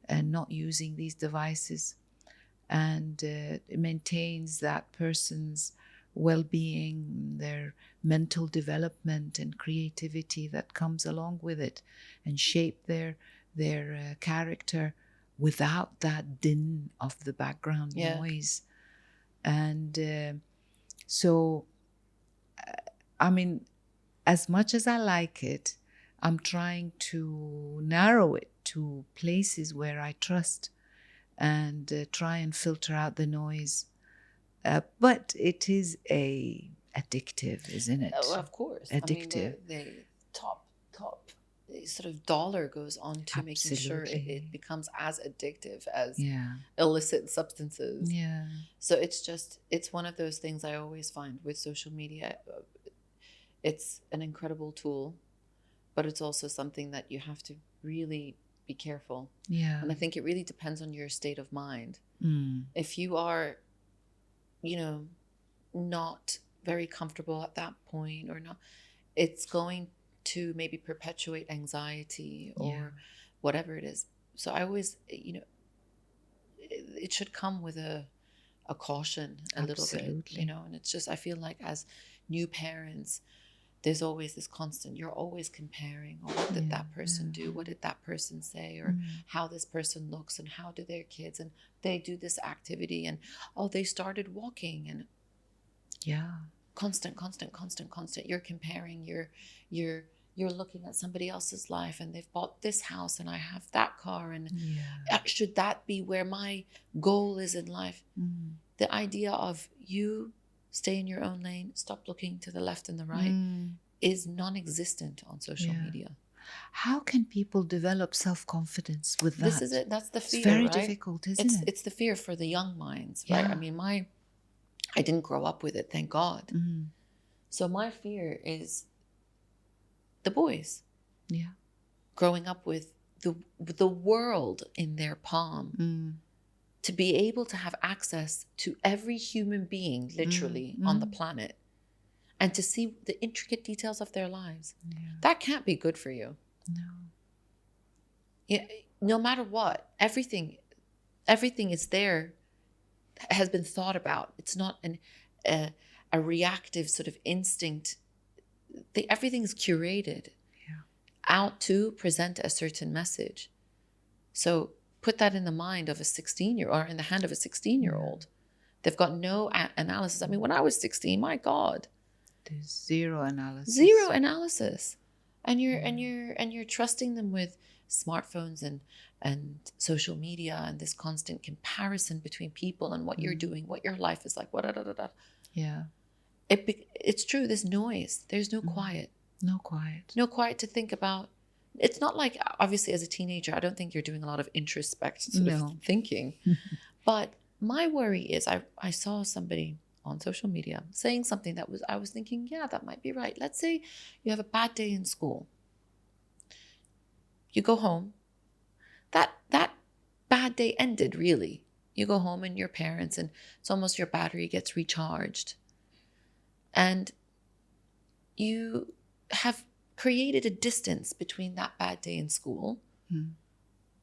and not using these devices, and it maintains that person's well-being, their mental development and creativity that comes along with it, and shape their character without that din of the background noise. And so I mean, as much as I like it, I'm trying to narrow it to places where I trust, and try and filter out the noise. But it is addictive, isn't it? Oh, of course. Addictive. I mean, the top sort of dollar goes on to making sure it Absolutely. becomes as addictive as Yeah. illicit substances. Yeah. So it's one of those things I always find with social media. It's an incredible tool, but it's also something that you have to really be careful. Yeah. And I think it really depends on your state of mind. Mm. If you are, not very comfortable at that point, or not, it's going to maybe perpetuate anxiety or whatever it is. So I always, it should come with a caution a little bit, Absolutely. and it's just, I feel like as new parents, there's always this constant, you're always comparing, oh, what did that person do? What did that person say? Or how this person looks, and how do their kids, and they do this activity, and oh, they started walking, and constant. You're comparing, you're looking at somebody else's life, and they've bought this house and I have that car, and should that be where my goal is in life? The idea of you stay in your own lane, stop looking to the left and the right, is non-existent on social media. How can people develop self-confidence with that? This is it. That's the fear, it's very right? difficult, isn't it? It's the fear for the young minds, right? I mean, I didn't grow up with it, thank God. So my fear is the boys. Yeah. Growing up with the world in their palm. To be able to have access to every human being, literally, on the planet, and to see the intricate details of their lives. That can't be good for you. No. Yeah, no matter what, everything is there, has been thought about. It's not a reactive sort of instinct. Everything's curated out to present a certain message. So put that in the mind of a 16-year-old, or in the hand of a 16-year-old. They've got no analysis. I mean, when I was 16, my God, there's zero analysis. And you're trusting them with smartphones and social media, and this constant comparison between people and what you're doing, what your life is like. Yeah. It's true. There's noise. There's no quiet. No quiet. No quiet to think about. It's not like, obviously, as a teenager, I don't think you're doing a lot of introspective sort of thinking. But my worry is, I saw somebody on social media saying something I was thinking, yeah, that might be right. Let's say you have a bad day in school. You go home. That bad day ended, really. You go home and your parents, and it's almost your battery gets recharged. And you have created a distance between that bad day in school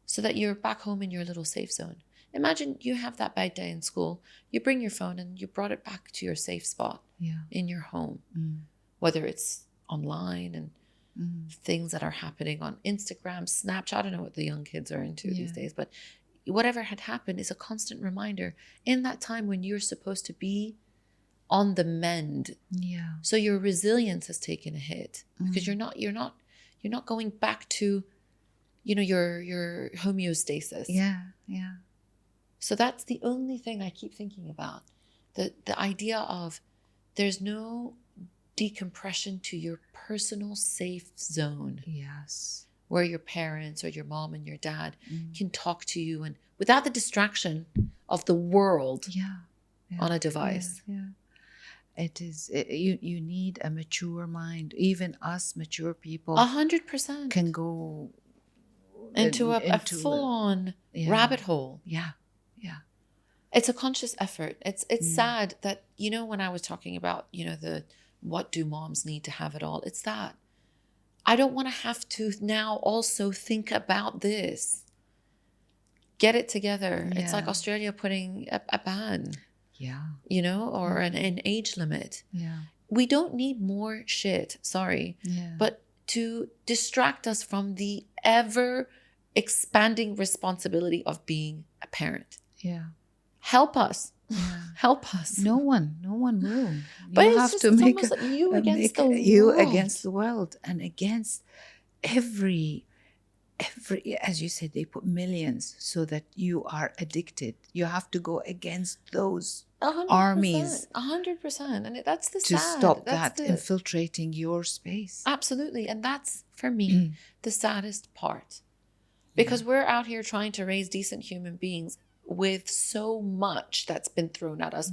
so that you're back home in your little safe zone. Imagine you have that bad day in school, you bring your phone and you brought it back to your safe spot in your home, whether it's online and things that are happening on Instagram, Snapchat. I don't know what the young kids are into these days, but whatever had happened is a constant reminder in that time when you're supposed to be on the mend. So your resilience has taken a hit because you're not going back to, your homeostasis. So that's the only thing I keep thinking about. The idea of there's no decompression to your personal safe zone. Where your parents or your mom and your dad can talk to you, and without the distraction of the world on a device. It is, you need a mature mind. Even us mature people 100% can go into a full-on rabbit hole. It's a conscious effort. It's sad that, when I was talking about, the what do moms need to have it all, it's that I don't want to have to now also think about this. Get it together. It's like Australia putting a ban. Or an age limit. We don't need more shit, sorry. But to distract us from the ever expanding responsibility of being a parent. Help us. Help us. No one will. But you it's almost like you against the world. You against the world, and against every as you said, they put millions so that you are addicted. You have to go against those 100%, armies 100%. And that's the to sad, stop that's that the, infiltrating your space. absolutely. And that's, for me, the saddest part. Because Yeah. we're out here trying to raise decent human beings with so much that's been thrown at us.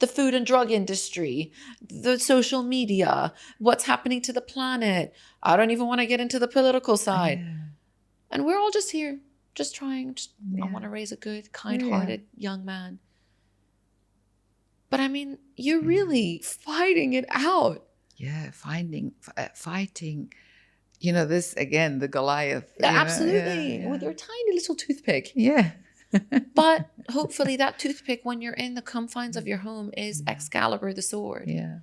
The food and drug industry, the social media, what's happening to the planet. I don't even want to get into the political side. Yeah. And we're all just here, just trying. I Yeah. want to raise a good, Yeah. kind-hearted young man. But I mean, you're really fighting it out. Yeah, fighting. You know, this again, the Goliath. Absolutely. Yeah. With your tiny little toothpick. Yeah. But hopefully that toothpick, when you're in the confines of your home, is Excalibur the sword. Yeah.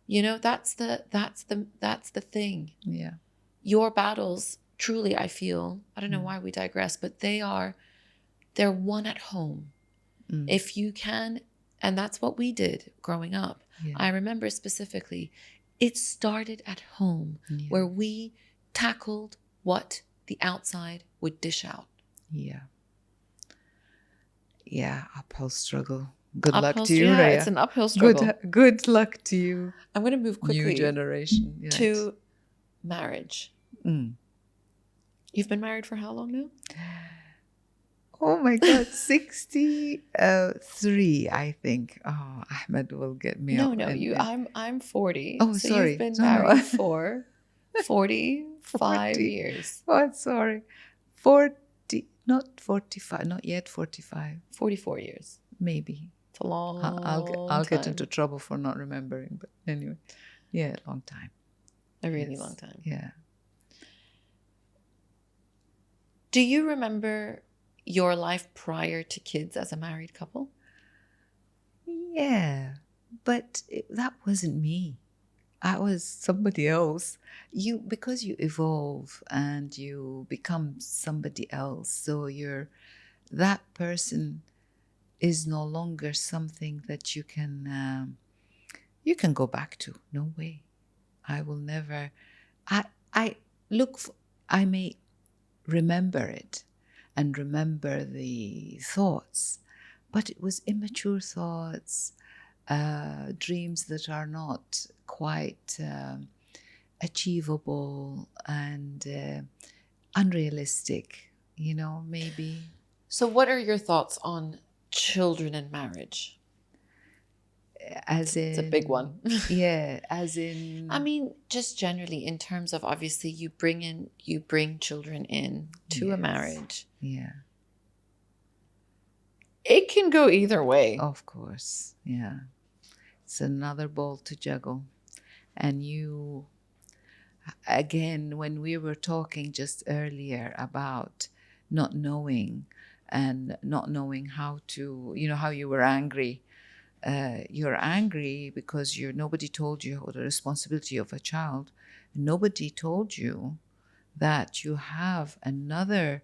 You know, that's the thing. Yeah. Your battles, truly, I feel, I don't know why we digress, but they're won at home. If you can, and that's what we did growing up. Yeah. I remember specifically, it started at home where we tackled what the outside would dish out. Yeah. Yeah, uphill struggle. Good luck Uphill, to you, yeah, Rhea. it's an uphill struggle. Good luck to you. I'm going to move quickly New generation. Right. to marriage. You've been married for how long now? Oh my God, 63, I think. Oh, Ahmed will get me up. No, I'm 40. Oh, so sorry. You've been No. married for 45 40. years. Oh, sorry. 40, not 45, not yet 45. 44 years. Maybe. It's a long I'll get time. into trouble for not remembering, but anyway. Yeah, long time. A really long time. Yeah. Do you remember your life prior to kids as a married couple? Yeah, but that wasn't me. I was somebody else. Because you evolve and you become somebody else, so that person is no longer something that you can go back to. No way. I will never. I may remember it and remember the thoughts, but it was immature thoughts, dreams that are not quite achievable and unrealistic, maybe. So what are your thoughts on children and marriage? It's a big one. Yeah, as in, I mean, just generally in terms of, obviously you bring children in to a marriage. Yeah. It can go either way. Of course. Yeah. It's another ball to juggle. And again, when we were talking just earlier about not knowing how to, how you were angry. You're angry because nobody told you the responsibility of a child. Nobody told you that you have another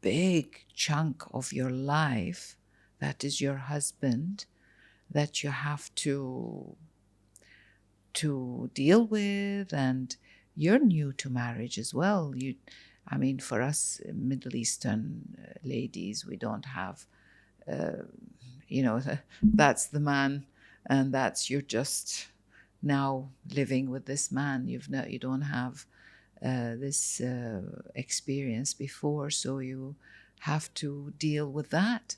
big chunk of your life that is your husband, that you have to deal with, and you're new to marriage as well. For us Middle Eastern ladies, we don't have that's the man, and you're just now living with this man. You don't have this experience before, so you have to deal with that.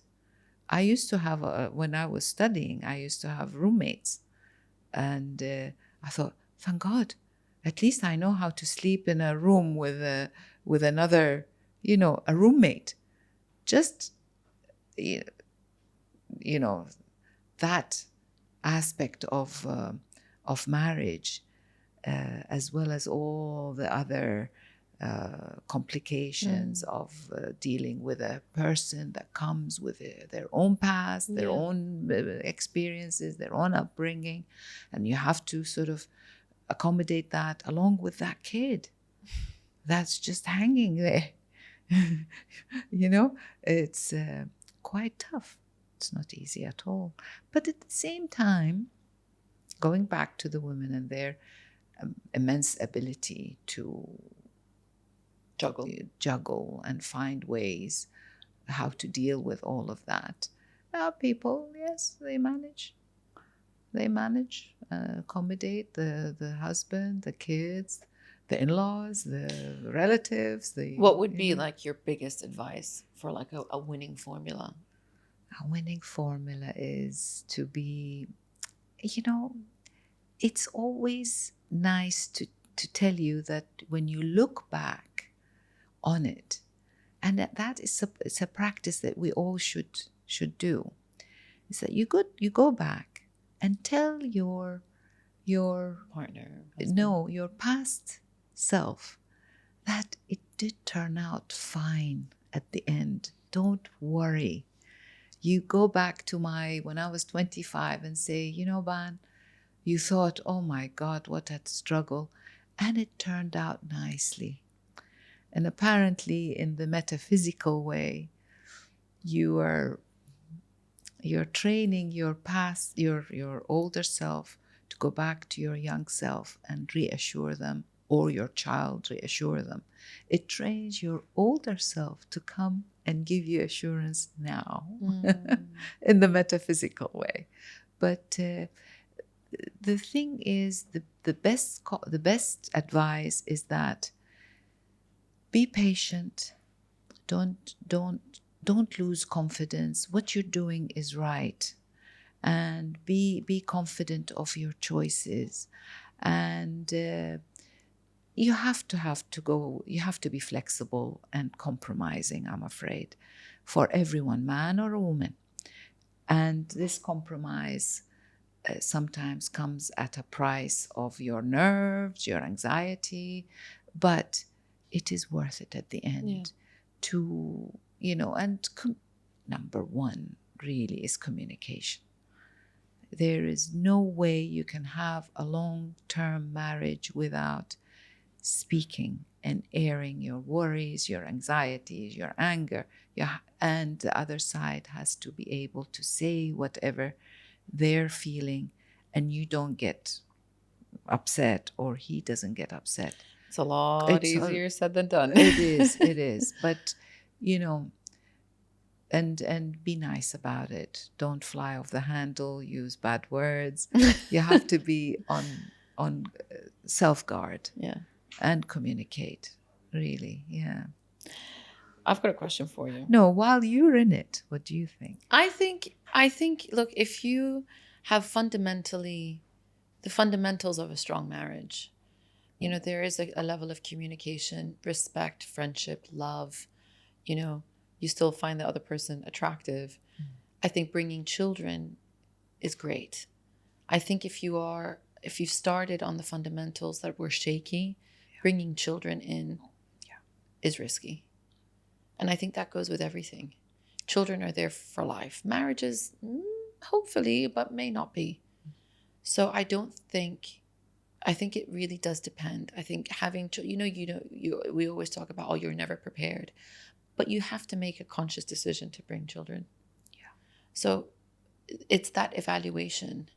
I used to have when I was studying, I used to have roommates, and I thought, thank God, at least I know how to sleep in a room with another, a roommate. Just that aspect of marriage, as well as all the other complications of dealing with a person that comes with their own past, their own experiences, their own upbringing, and you have to sort of accommodate that along with that kid that's just hanging there. It's quite tough. It's not easy at all. But at the same time, going back to the women and their immense ability to juggle and find ways how to deal with all of that. People, yes, they manage. They manage, accommodate the husband, the kids, the in-laws, the relatives. What would be like your biggest advice for like a winning formula? A winning formula is to be, it's always nice to tell you that when you look back on it, and that is it's a practice that we all should do, is that you go back and tell your Partner, no, your past self that it did turn out fine at the end. Don't worry. You go back to when I was 25 and say, Ban, you thought, oh my God, what a struggle. And it turned out nicely. And apparently, in the metaphysical way, you're training your past, your older self to go back to your young self and reassure them, or your child reassure them. It trains your older self to come and give you assurance now in the metaphysical way. But the thing is, the best advice is that be patient. Don't lose confidence. What you're doing is right, and be confident of your choices. And you have to be flexible and compromising, I'm afraid, for everyone, man or a woman. And this compromise sometimes comes at a price of your nerves, your anxiety, but it is worth it at the end. To, number one really is communication. There is no way you can have a long-term marriage without speaking and airing your worries, your anxieties, your anger, and the other side has to be able to say whatever they're feeling, and you don't get upset, or he doesn't get upset. It's a lot easier said than done. It is. But, and be nice about it. Don't fly off the handle, use bad words. You have to be on self-guard. Yeah. And communicate, really. Yeah. I've got a question for you. No, while you're in it, what do you think? I think, look, if you have the fundamentals of a strong marriage, there is a level of communication, respect, friendship, love, you still find the other person attractive. I think bringing children is great. I think if you've started on the fundamentals that were shaky, bringing children in is risky. And I think that goes with everything. Children are there for life. Marriages, hopefully, but may not be. So I think it really does depend. I think having, we always talk about, oh, you're never prepared. But you have to make a conscious decision to bring children. Yeah. So it's that evaluation.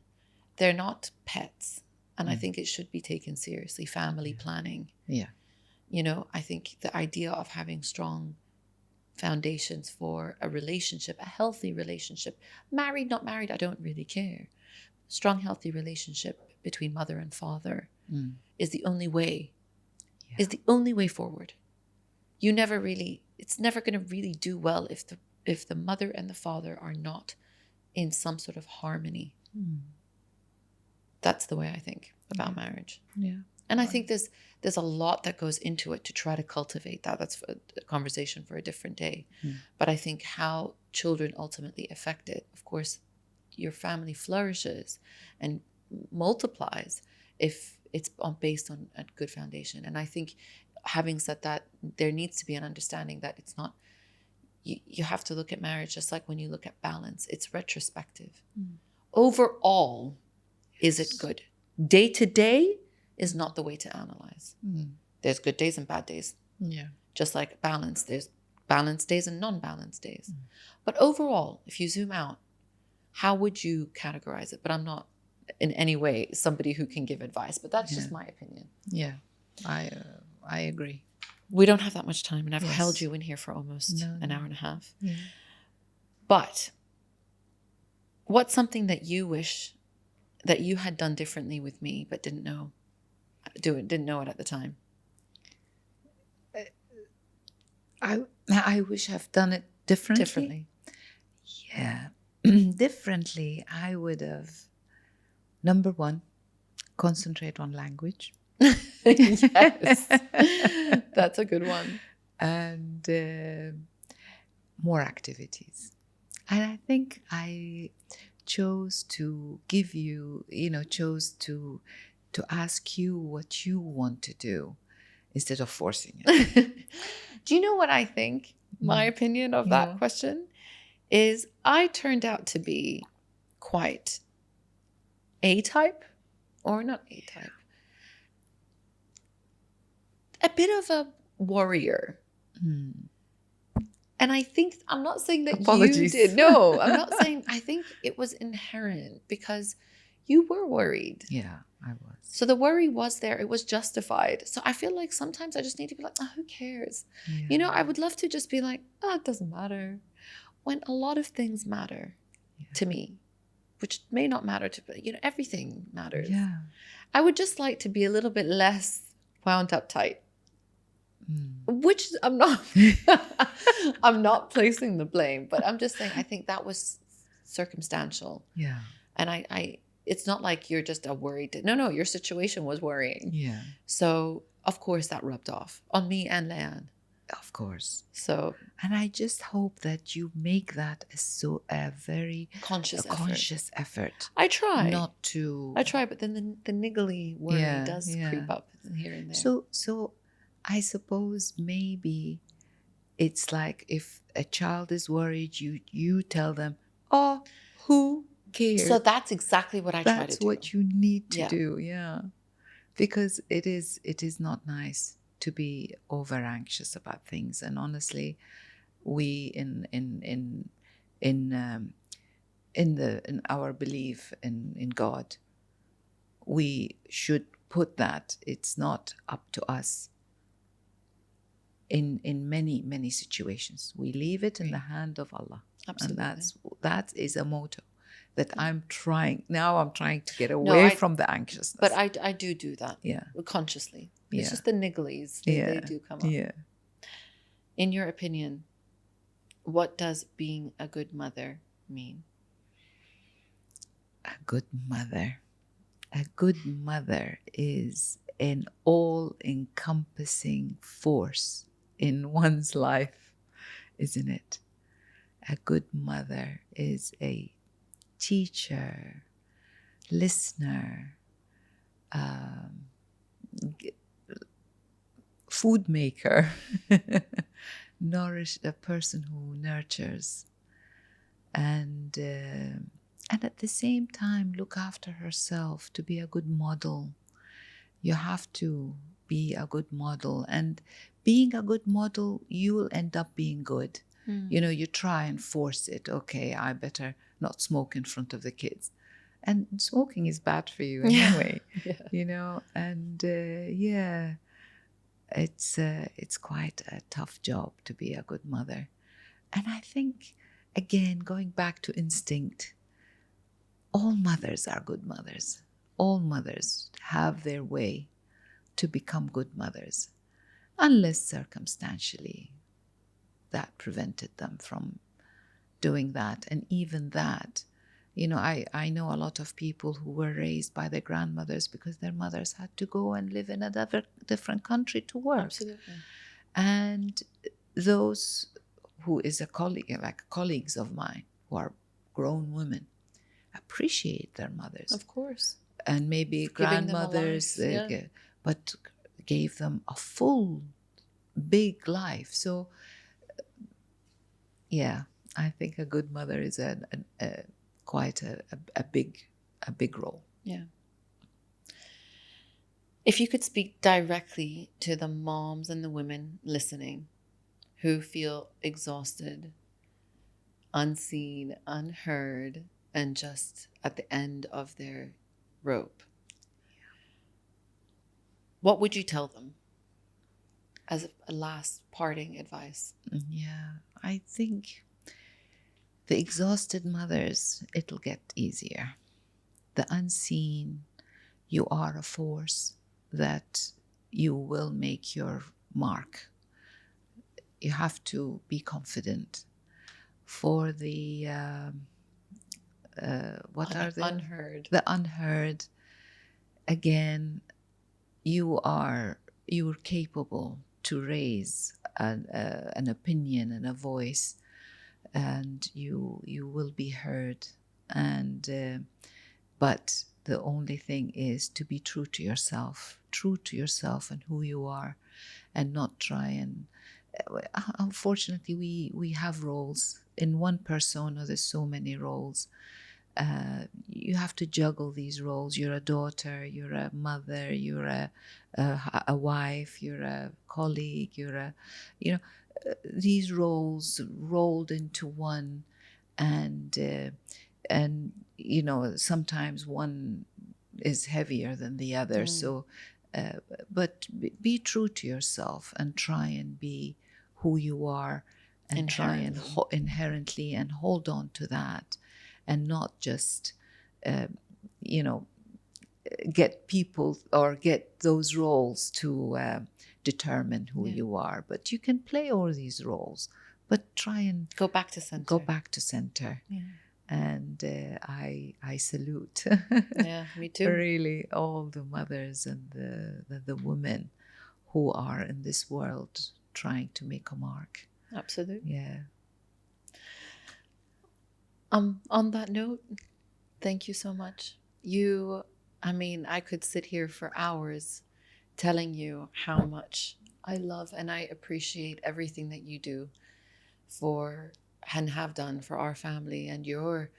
They're not pets. And I think it should be taken seriously. Family planning. Yeah. I think the idea of having strong foundations for a relationship, a healthy relationship, married, not married, I don't really care. Strong, healthy relationship between mother and father is the only way, forward. It's never going to really do well if the mother and the father are not in some sort of harmony. That's the way I think about marriage. Yeah. And I think there's a lot that goes into it to try to cultivate that. That's a conversation for a different day. But I think how children ultimately affect it. Of course, your family flourishes and multiplies if it's based on a good foundation. And I think, having said that, there needs to be an understanding that it's not, you have to look at marriage just like when you look at balance. It's retrospective. Overall, is it good? Day to day is not the way to analyze. There's good days and bad days. Yeah. Just like balance, there's balanced days and non-balanced days. But overall, if you zoom out, how would you categorize it? But I'm not in any way somebody who can give advice, but that's just my opinion. Yeah, I agree. We don't have that much time, and I've Yes. held you in here for almost No, an no. hour and a half. Yeah. But what's something that you wish that you had done differently with me, but didn't know it at the time? I wish I've done it differently. Differently. Yeah. Differently, I would have, number one, concentrate on language. Yes. That's a good one. And more activities. And I think I chose to give you, chose to ask you what you want to do instead of forcing it. Do you know what I think? My opinion of that Yeah. question is I turned out to be quite A-type, or not A-type, a bit of a warrior. And I think, I'm not saying that Apologies. you did. No, I'm not saying, I think it was inherent because you were worried. Yeah, I was. So the worry was there. It was justified. So I feel like sometimes I just need to be like, oh, who cares? Yeah. I would love to just be like, oh, it doesn't matter. When a lot of things matter to me, which may not matter to, everything matters. Yeah. I would just like to be a little bit less wound up tight. Which I'm not I'm not placing the blame, but I'm just saying I think that was circumstantial. Yeah. And I it's not like you're just a worried. No, your situation was worrying. Yeah. So of course that rubbed off on me and Leanne. Of course. So, and I just hope that you make that a very conscious effort. I try. Not to. I try, but then the niggly worry does creep up here and there. So I suppose maybe it's like if a child is worried, you tell them, oh, who cares? So that's exactly what I try to do. That's what you need to Yeah. do, yeah. Because it is not nice to be over anxious about things. And honestly, we in our belief in God, we should put that it's not up to us. In many situations, we leave it in the hand of Allah. Absolutely. And that is a motto that I'm trying to get away from the anxiousness. But I do that. Yeah. Consciously. Yeah. It's just the nigglies. They do come up. Yeah. In your opinion, what does being a good mother mean? A good mother. A good mother is an all-encompassing force in one's life, isn't it? A good mother is a teacher, listener, food maker, a person who nurtures, and at the same time look after herself, to be a good model. You have to be a good model, and being a good model, you will end up being good. You try and force it. Okay, I better not smoke in front of the kids. And smoking is bad for you anyway, and it's quite a tough job to be a good mother. And I think, again, going back to instinct, all mothers are good mothers. All mothers have their way to become good mothers, unless circumstantially that prevented them from doing that. And even that, I know a lot of people who were raised by their grandmothers because their mothers had to go and live in a different country to work. Absolutely. And those who is colleagues of mine who are grown women appreciate their mothers. Of course. And maybe grandmothers, but gave them a full, big life. So, I think a good mother is quite a big role. Yeah. If you could speak directly to the moms and the women listening who feel exhausted, unseen, unheard, and just at the end of their rope, what would you tell them? as a last parting advice? Yeah, I think the exhausted mothers, it'll get easier. The unseen, you are a force that you will make your mark. You have to be confident. For the what are the Unheard. the unheard, again, you're capable to raise an opinion and a voice, and you will be heard. And but the only thing is to be true to yourself and who you are, and not try and unfortunately we have roles in one persona. There's so many roles. You have to juggle these roles. You're a daughter, you're a mother, you're a wife, you're a colleague, you're a, you know, these roles rolled into one. And you know, sometimes one is heavier than the other. So but be true to yourself and try and be who you are, and try and inherently and hold on to that, and not just you know, get people or get those roles to determine who you are. But you can play all these roles, but try and go back to center. Yeah. And I salute Yeah, me too. really all the mothers and the women who are in this world trying to make a mark. Absolutely. Yeah. On that note, thank you so much. I could sit here for hours telling you how much I love and I appreciate everything that you do for and have done for our family, and your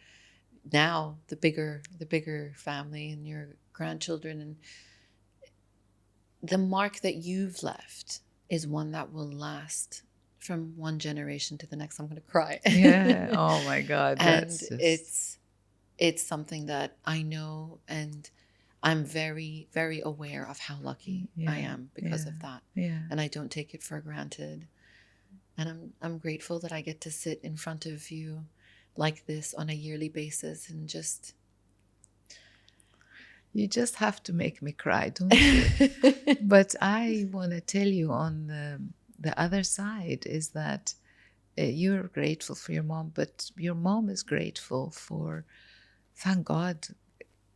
now the bigger family and your grandchildren, and the mark that you've left is one that will last from one generation to the next. I'm going to cry. Yeah. Oh my God. And it's something that I know, and I'm very, very aware of how lucky I am because of that. Yeah. And I don't take it for granted. And I'm grateful that I get to sit in front of you like this on a yearly basis and just... You just have to make me cry, don't you? But I want to tell you on the other side is that you're grateful for your mom, but your mom is grateful for, thank God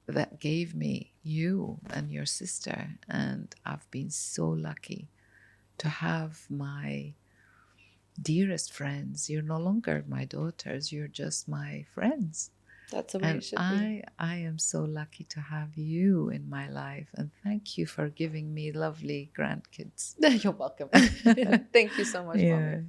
that gave me you and your sister. And I've been so lucky to have my dearest friends. You're no longer my daughters, you're just my friends. That's the way it should be. I am so lucky to have you in my life, and thank you for giving me lovely grandkids. You're welcome. Thank you so much, Mommy.